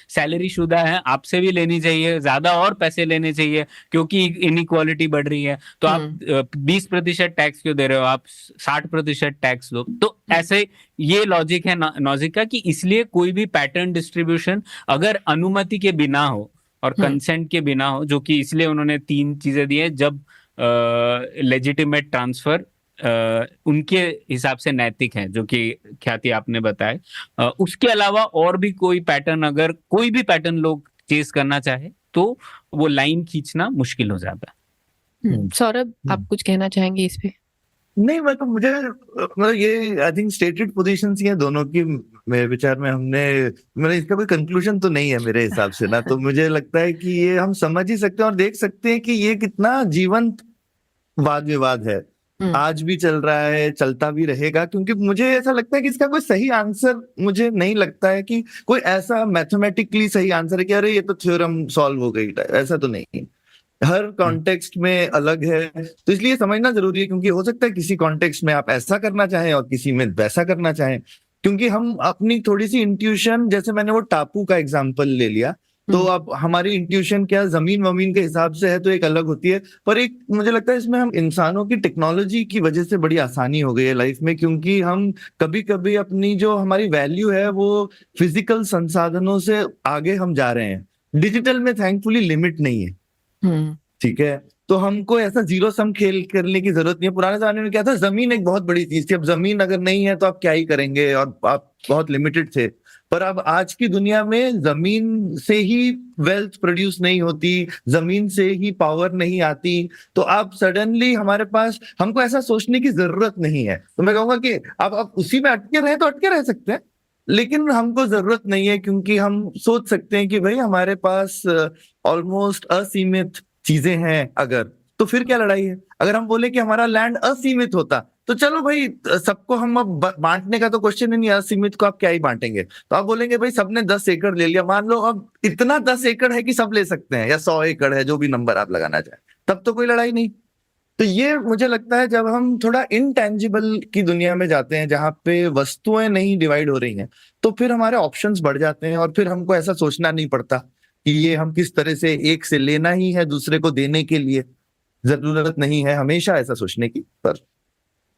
सैलरी शुदा है, आपसे भी लेनी चाहिए, ज्यादा और पैसे लेने चाहिए क्योंकि इनइक्वालिटी बढ़ रही है। तो आप 20% टैक्स क्यों दे रहे हो, आप 60% टैक्स लो। तो ऐसे ये लॉजिक है नॉजिक का कि इसलिए कोई भी पैटर्न डिस्ट्रीब्यूशन अगर अनुमति के बिना हो और कंसेंट के बिना हो, जो कि इसलिए उन्होंने 3 चीजें दी है, जब लेजिटिमेट ट्रांसफर उनके हिसाब से नैतिक है, जो कि ख्याति आपने बताया, उसके अलावा और भी कोई पैटर्न, अगर कोई भी पैटर्न लोग चेस करना चाहे तो वो लाइन खींचना मुश्किल हो जाता है। सौरभ, आप कुछ कहना चाहेंगे इस पे? नहीं, मतलब ये आई थिंक स्टेटेड पोजीशंस ही हैं दोनों की। मेरे विचार में मतलब इसका कोई कंक्लूजन तो नहीं है मेरे हिसाब से ना। तो मुझे लगता है कि ये हम समझ ही सकते हैं और देख सकते हैं कि ये कितना जीवंत वाद विवाद है, आज भी चल रहा है, चलता भी रहेगा। क्योंकि मुझे ऐसा लगता है कि इसका कोई सही आंसर मुझे नहीं लगता है कि कोई ऐसा मैथमेटिकली सही आंसर है कि अरे ये तो थ्योरम सॉल्व हो गई, ऐसा तो नहीं। हर कॉन्टेक्स्ट में अलग है, तो इसलिए समझना जरूरी है। क्योंकि हो सकता है किसी कॉन्टेक्स्ट में आप ऐसा करना चाहें और किसी में वैसा करना चाहें। क्योंकि हम अपनी थोड़ी सी इंट्यूशन, जैसे मैंने वो टापू का एग्जांपल ले लिया, तो अब हमारी इंट्यूशन क्या जमीन वमीन के हिसाब से है तो एक अलग होती है, पर एक मुझे लगता है इसमें हम इंसानों की टेक्नोलॉजी की वजह से बड़ी आसानी हो गई है लाइफ में। क्योंकि हम कभी कभी अपनी जो हमारी वैल्यू है वो फिजिकल संसाधनों से आगे हम जा रहे हैं। डिजिटल में थैंकफुली लिमिट नहीं है, ठीक है। तो हमको ऐसा जीरो सम खेल करने की जरूरत नहीं है। पुराने जमाने में क्या था, जमीन एक बहुत बड़ी चीज थी। अब जमीन अगर नहीं है तो आप क्या ही करेंगे, और आप बहुत लिमिटेड थे। पर अब आज की दुनिया में जमीन से ही वेल्थ प्रोड्यूस नहीं होती, जमीन से ही पावर नहीं आती। तो आप सडनली हमारे पास, हमको ऐसा सोचने की जरूरत नहीं है। तो मैं कहूंगा कि आप उसी में अटके रहे तो अटके रह सकते हैं, लेकिन हमको जरूरत नहीं है। क्योंकि हम सोच सकते हैं कि भाई हमारे पास ऑलमोस्ट असीमित चीजें हैं अगर, तो फिर क्या लड़ाई है। अगर हम बोले कि हमारा लैंड असीमित होता तो चलो भाई सबको हम अब बांटने का तो क्वेश्चन ही नहीं, असीमित को आप क्या ही बांटेंगे। तो आप बोलेंगे भाई सबने 10 एकड़ ले लिया, मान लो अब इतना 10 एकड़ है कि सब ले सकते हैं, या 100 एकड़ है, जो भी नंबर आप लगाना चाहें, तब तो कोई लड़ाई नहीं। तो ये मुझे लगता है जब हम थोड़ा इनटेंजिबल की दुनिया में जाते हैं, जहां पे वस्तुएं नहीं डिवाइड हो रही हैं, तो फिर हमारे ऑप्शंस बढ़ जाते हैं। और फिर हमको ऐसा सोचना नहीं पड़ता कि ये हम किस तरह से एक से लेना ही है दूसरे को देने के लिए। जरूरत नहीं है हमेशा ऐसा सोचने की।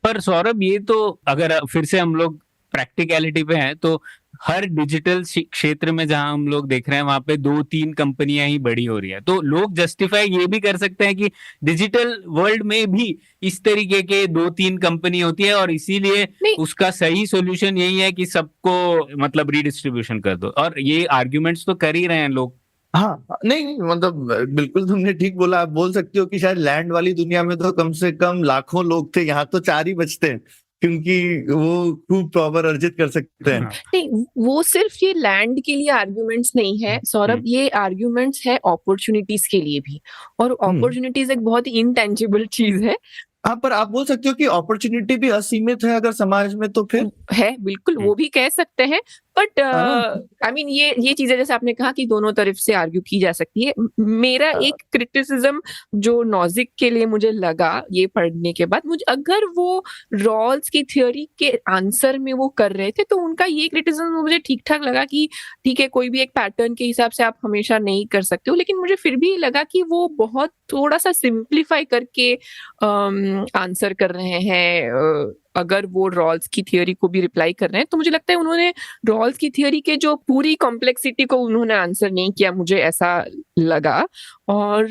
पर सौरभ, ये तो अगर फिर से हम लोग प्रैक्टिकलिटी पे हैं तो हर डिजिटल क्षेत्र में जहां हम लोग देख रहे हैं वहां पे 2-3 कंपनियां ही बड़ी हो रही है। तो लोग जस्टिफाई ये भी कर सकते हैं कि डिजिटल वर्ल्ड में भी इस तरीके के 2-3 कंपनी होती है और इसीलिए उसका सही सॉल्यूशन यही है कि सबको मतलब रीडिस्ट्रीब्यूशन कर दो। और ये आर्ग्यूमेंट्स तो कर ही रहे हैं लोग। हाँ, नहीं मतलब बिल्कुल तुमने ठीक बोला। आप बोल सकते हो कि शायद लैंड वाली दुनिया में तो कम से कम लाखों लोग थे, यहाँ तो 4 ही बचते हैं, क्योंकि वो खूब पावर अर्जित कर सकते हैं। नहीं, वो सिर्फ ये लैंड के लिए आर्ग्यूमेंट्स नहीं है सौरभ, ये आर्ग्यूमेंट्स है अपॉर्चुनिटीज के लिए भी, और अपॉर्चुनिटीज एक बहुत ही इंटेंजिबल चीज है। हाँ, पर आप बोल सकते हो कि अपॉर्चुनिटी भी असीमित है अगर समाज में, तो फिर है, बिल्कुल वो भी कह सकते हैं, बट हाँ। आई मीन ये चीजें जैसे आपने कहा कि दोनों तरफ से आर्ग्यू की जा सकती है। मेरा एक क्रिटिसिज्म जो नॉजिक के लिए मुझे लगा ये पढ़ने के बाद, मुझे अगर वो रॉल्स की थ्योरी के आंसर में वो कर रहे थे तो उनका ये क्रिटिसिज्म मुझे ठीक ठाक लगा कि ठीक है, कोई भी एक पैटर्न के हिसाब से आप हमेशा नहीं कर सकते हो, लेकिन मुझे फिर भी लगा कि वो बहुत थोड़ा सा सिंप्लीफाई करके आंसर कर रहे हैं। अगर वो रॉल्स की थियोरी को भी रिप्लाई कर रहे हैं तो मुझे लगता है उन्होंने रॉल्स की थियोरी के जो पूरी कॉम्प्लेक्सिटी को उन्होंने आंसर नहीं किया, मुझे ऐसा लगा। और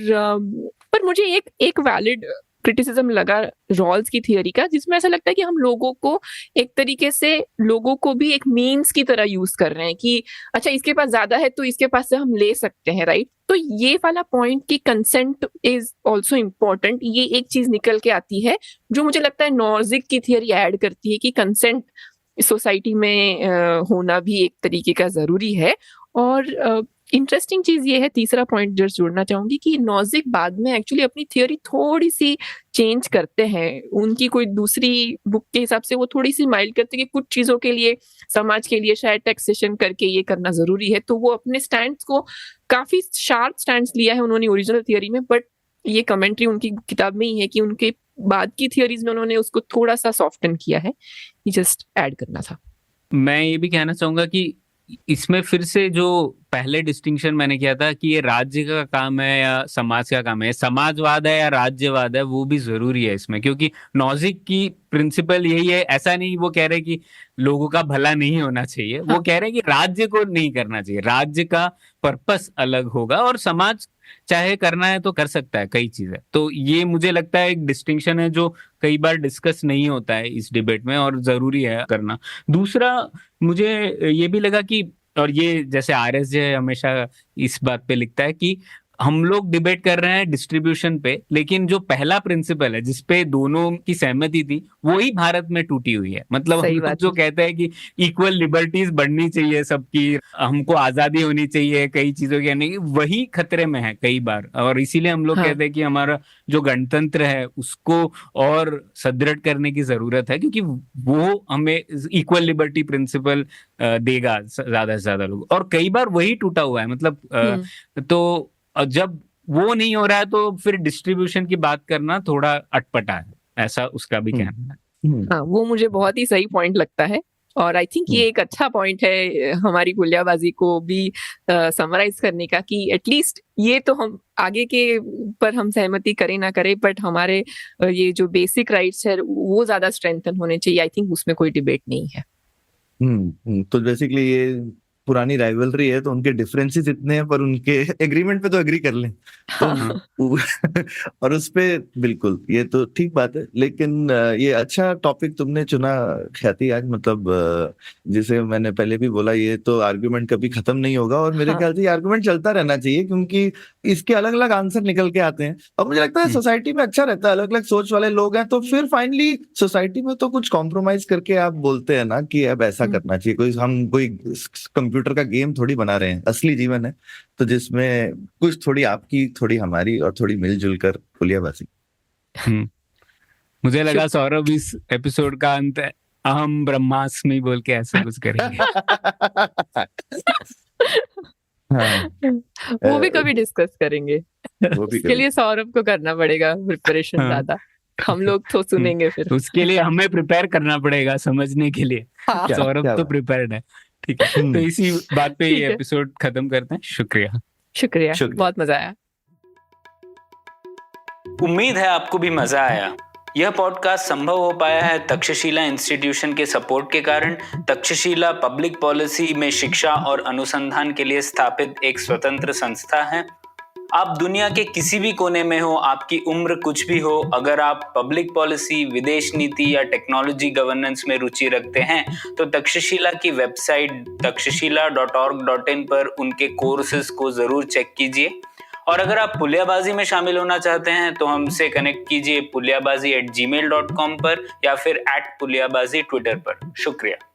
पर मुझे एक वैलिड क्रिटिसिज्म लगा रॉल्स की थियोरी का, जिसमें ऐसा लगता है कि हम लोगों को एक तरीके से लोगों को भी एक मीन्स की तरह यूज कर रहे हैं कि अच्छा इसके पास ज्यादा है तो इसके पास से हम ले सकते हैं, राइट। तो ये वाला पॉइंट की कंसेंट इज ऑल्सो इम्पोर्टेंट, ये एक चीज निकल के आती है जो मुझे लगता है नॉजिक की थियोरी ऐड करती है कि कंसेंट सोसाइटी में होना भी एक तरीके का जरूरी है। और इंटरेस्टिंग चीज ये है, तीसरा पॉइंट जो जोड़ना चाहूंगी, कि नॉजिक बाद में एक्चुअली अपनी थियोरी थोड़ी सी चेंज करते हैं, उनकी कोई दूसरी बुक के हिसाब से वो थोड़ी सी माइल्ड करते हैं कि कुछ चीजों के लिए समाज के लिए शायद टैक्सेशन करके ये करना जरूरी है, तो वो अपने स्टैंड को काफी शार्प स्टैंड लिया है उन्होंने ओरिजिनल थियोरी में, बट ये कमेंट्री उनकी किताब में ही है कि उनके बाद की थियोरीज में उन्होंने उसको थोड़ा सा सॉफ्टन किया है, ये जस्ट ऐड करना था। मैं ये भी कहना चाहूंगा कि इसमें फिर से जो पहले डिस्टिंक्शन मैंने किया था कि ये राज्य का काम है या समाज का काम है, समाजवाद है या राज्यवाद है, वो भी जरूरी है इसमें, क्योंकि नॉजिक की प्रिंसिपल यही है। ऐसा नहीं वो कह रहे कि लोगों का भला नहीं होना चाहिए, वो कह रहे हैं कि राज्य को नहीं करना चाहिए, राज्य का पर्पस अलग होगा और समाज चाहे करना है तो कर सकता है कई चीजें। तो ये मुझे लगता है एक डिस्टिंक्शन है जो कई बार डिस्कस नहीं होता है इस डिबेट में और जरूरी है करना। दूसरा मुझे ये भी लगा कि, और ये जैसे RSJ हमेशा इस बात पे लिखता है कि हम लोग डिबेट कर रहे हैं डिस्ट्रीब्यूशन पे, लेकिन जो पहला प्रिंसिपल है जिसपे दोनों की सहमति थी वही भारत में टूटी हुई है। मतलब हम लोग जो कहते हैं कि इक्वल लिबर्टीज बढ़नी चाहिए सबकी, हमको आजादी होनी चाहिए कई चीजों की, नहीं वही खतरे में है कई बार, और इसीलिए हम लोग कहते हैं कि हमारा जो गणतंत्र है उसको और सुदृढ़ करने की जरूरत है, क्योंकि वो हमें इक्वल लिबर्टी प्रिंसिपल देगा ज्यादा से ज्यादा लोग, और कई बार वही टूटा हुआ है। मतलब तो जब वो नहीं हो रहा है तो फिर डिस्ट्रीब्यूशन की बात करना थोड़ा अटपटा है, ऐसा उसका भी कहना है। हाँ, वो मुझे बहुत ही सही पॉइंट लगता है, और आई थिंक ये एक अच्छा पॉइंट है हमारी गुलियाबाजी को भी समराइज करने का, कि एटलीस्ट ये तो हम आगे के पर हम सहमति करें ना करें, बट हमारे ये जो बेसिक राइट्स है वो ज्यादा स्ट्रेंथन होने चाहिए। आई थिंक उसमें कोई डिबेट नहीं है। तो बेसिकली ये पुरानी राइवलरी है, तो उनके डिफरेंसेस इतने हैं पर उनके एग्रीमेंट पे तो एग्री कर लें तो और उस पे बिल्कुल ये तो ठीक बात है। लेकिन ये अच्छा टॉपिक तुमने चुना ख्याति आज, मतलब जिसे मैंने पहले भी बोला, ये तो आर्गुमेंट कभी खत्म नहीं होगा और मेरे ख्याल से ये आर्गुमेंट चलता रहना चाहिए, क्योंकि इसके अलग अलग आंसर निकल के आते हैं और मुझे लगता है सोसाइटी में अच्छा रहता है, अलग अलग सोच वाले लोग हैं तो फिर फाइनली सोसाइटी में तो कुछ कॉम्प्रोमाइज करके आप बोलते हैं ना कि अब ऐसा करना चाहिए। हम कोई कंप्यूटर का गेम थोड़ी बना रहे हैं, असली जीवन है तो जिसमें कुछ थोड़ी आपकी थोड़ी हमारी और थोड़ी मिलजुल कर पुलियाबाजी। मुझे लगा सौरभ इस एपिसोड का अंत है अहम ब्रह्मास्मि बोल के ऐसा कुछ करेंगे। वो भी कभी डिस्कस करेंगे, उसके लिए सौरभ को करना पड़ेगा प्रिपरेशन ज्यादा, हम लोग तो सुनेंगे फिर। उसके लिए हमें प्रिपेयर करना पड़ेगा समझने के लिए। सौरभ तो प्रिपेयर्ड है, ठीक है। तो इसी बात पे ये एपिसोड खत्म करते हैं। शुक्रिया, बहुत मजा आया। उम्मीद है आपको भी मजा आया। यह पॉडकास्ट संभव हो पाया है तक्षशिला इंस्टीट्यूशन के सपोर्ट के कारण। तक्षशिला पब्लिक पॉलिसी में शिक्षा और अनुसंधान के लिए स्थापित एक स्वतंत्र संस्था है। आप दुनिया के किसी भी कोने में हो, आपकी उम्र कुछ भी हो, अगर आप पब्लिक पॉलिसी, विदेश नीति या टेक्नोलॉजी गवर्नेंस में रुचि रखते हैं तो तक्षशिला की वेबसाइट takshashila.org.in पर उनके कोर्सेज को जरूर चेक कीजिए। और अगर आप पुलियाबाजी में शामिल होना चाहते हैं तो हमसे कनेक्ट कीजिए puliyabazi@gmail.com पर या फिर @puliyabazi ट्विटर पर। शुक्रिया।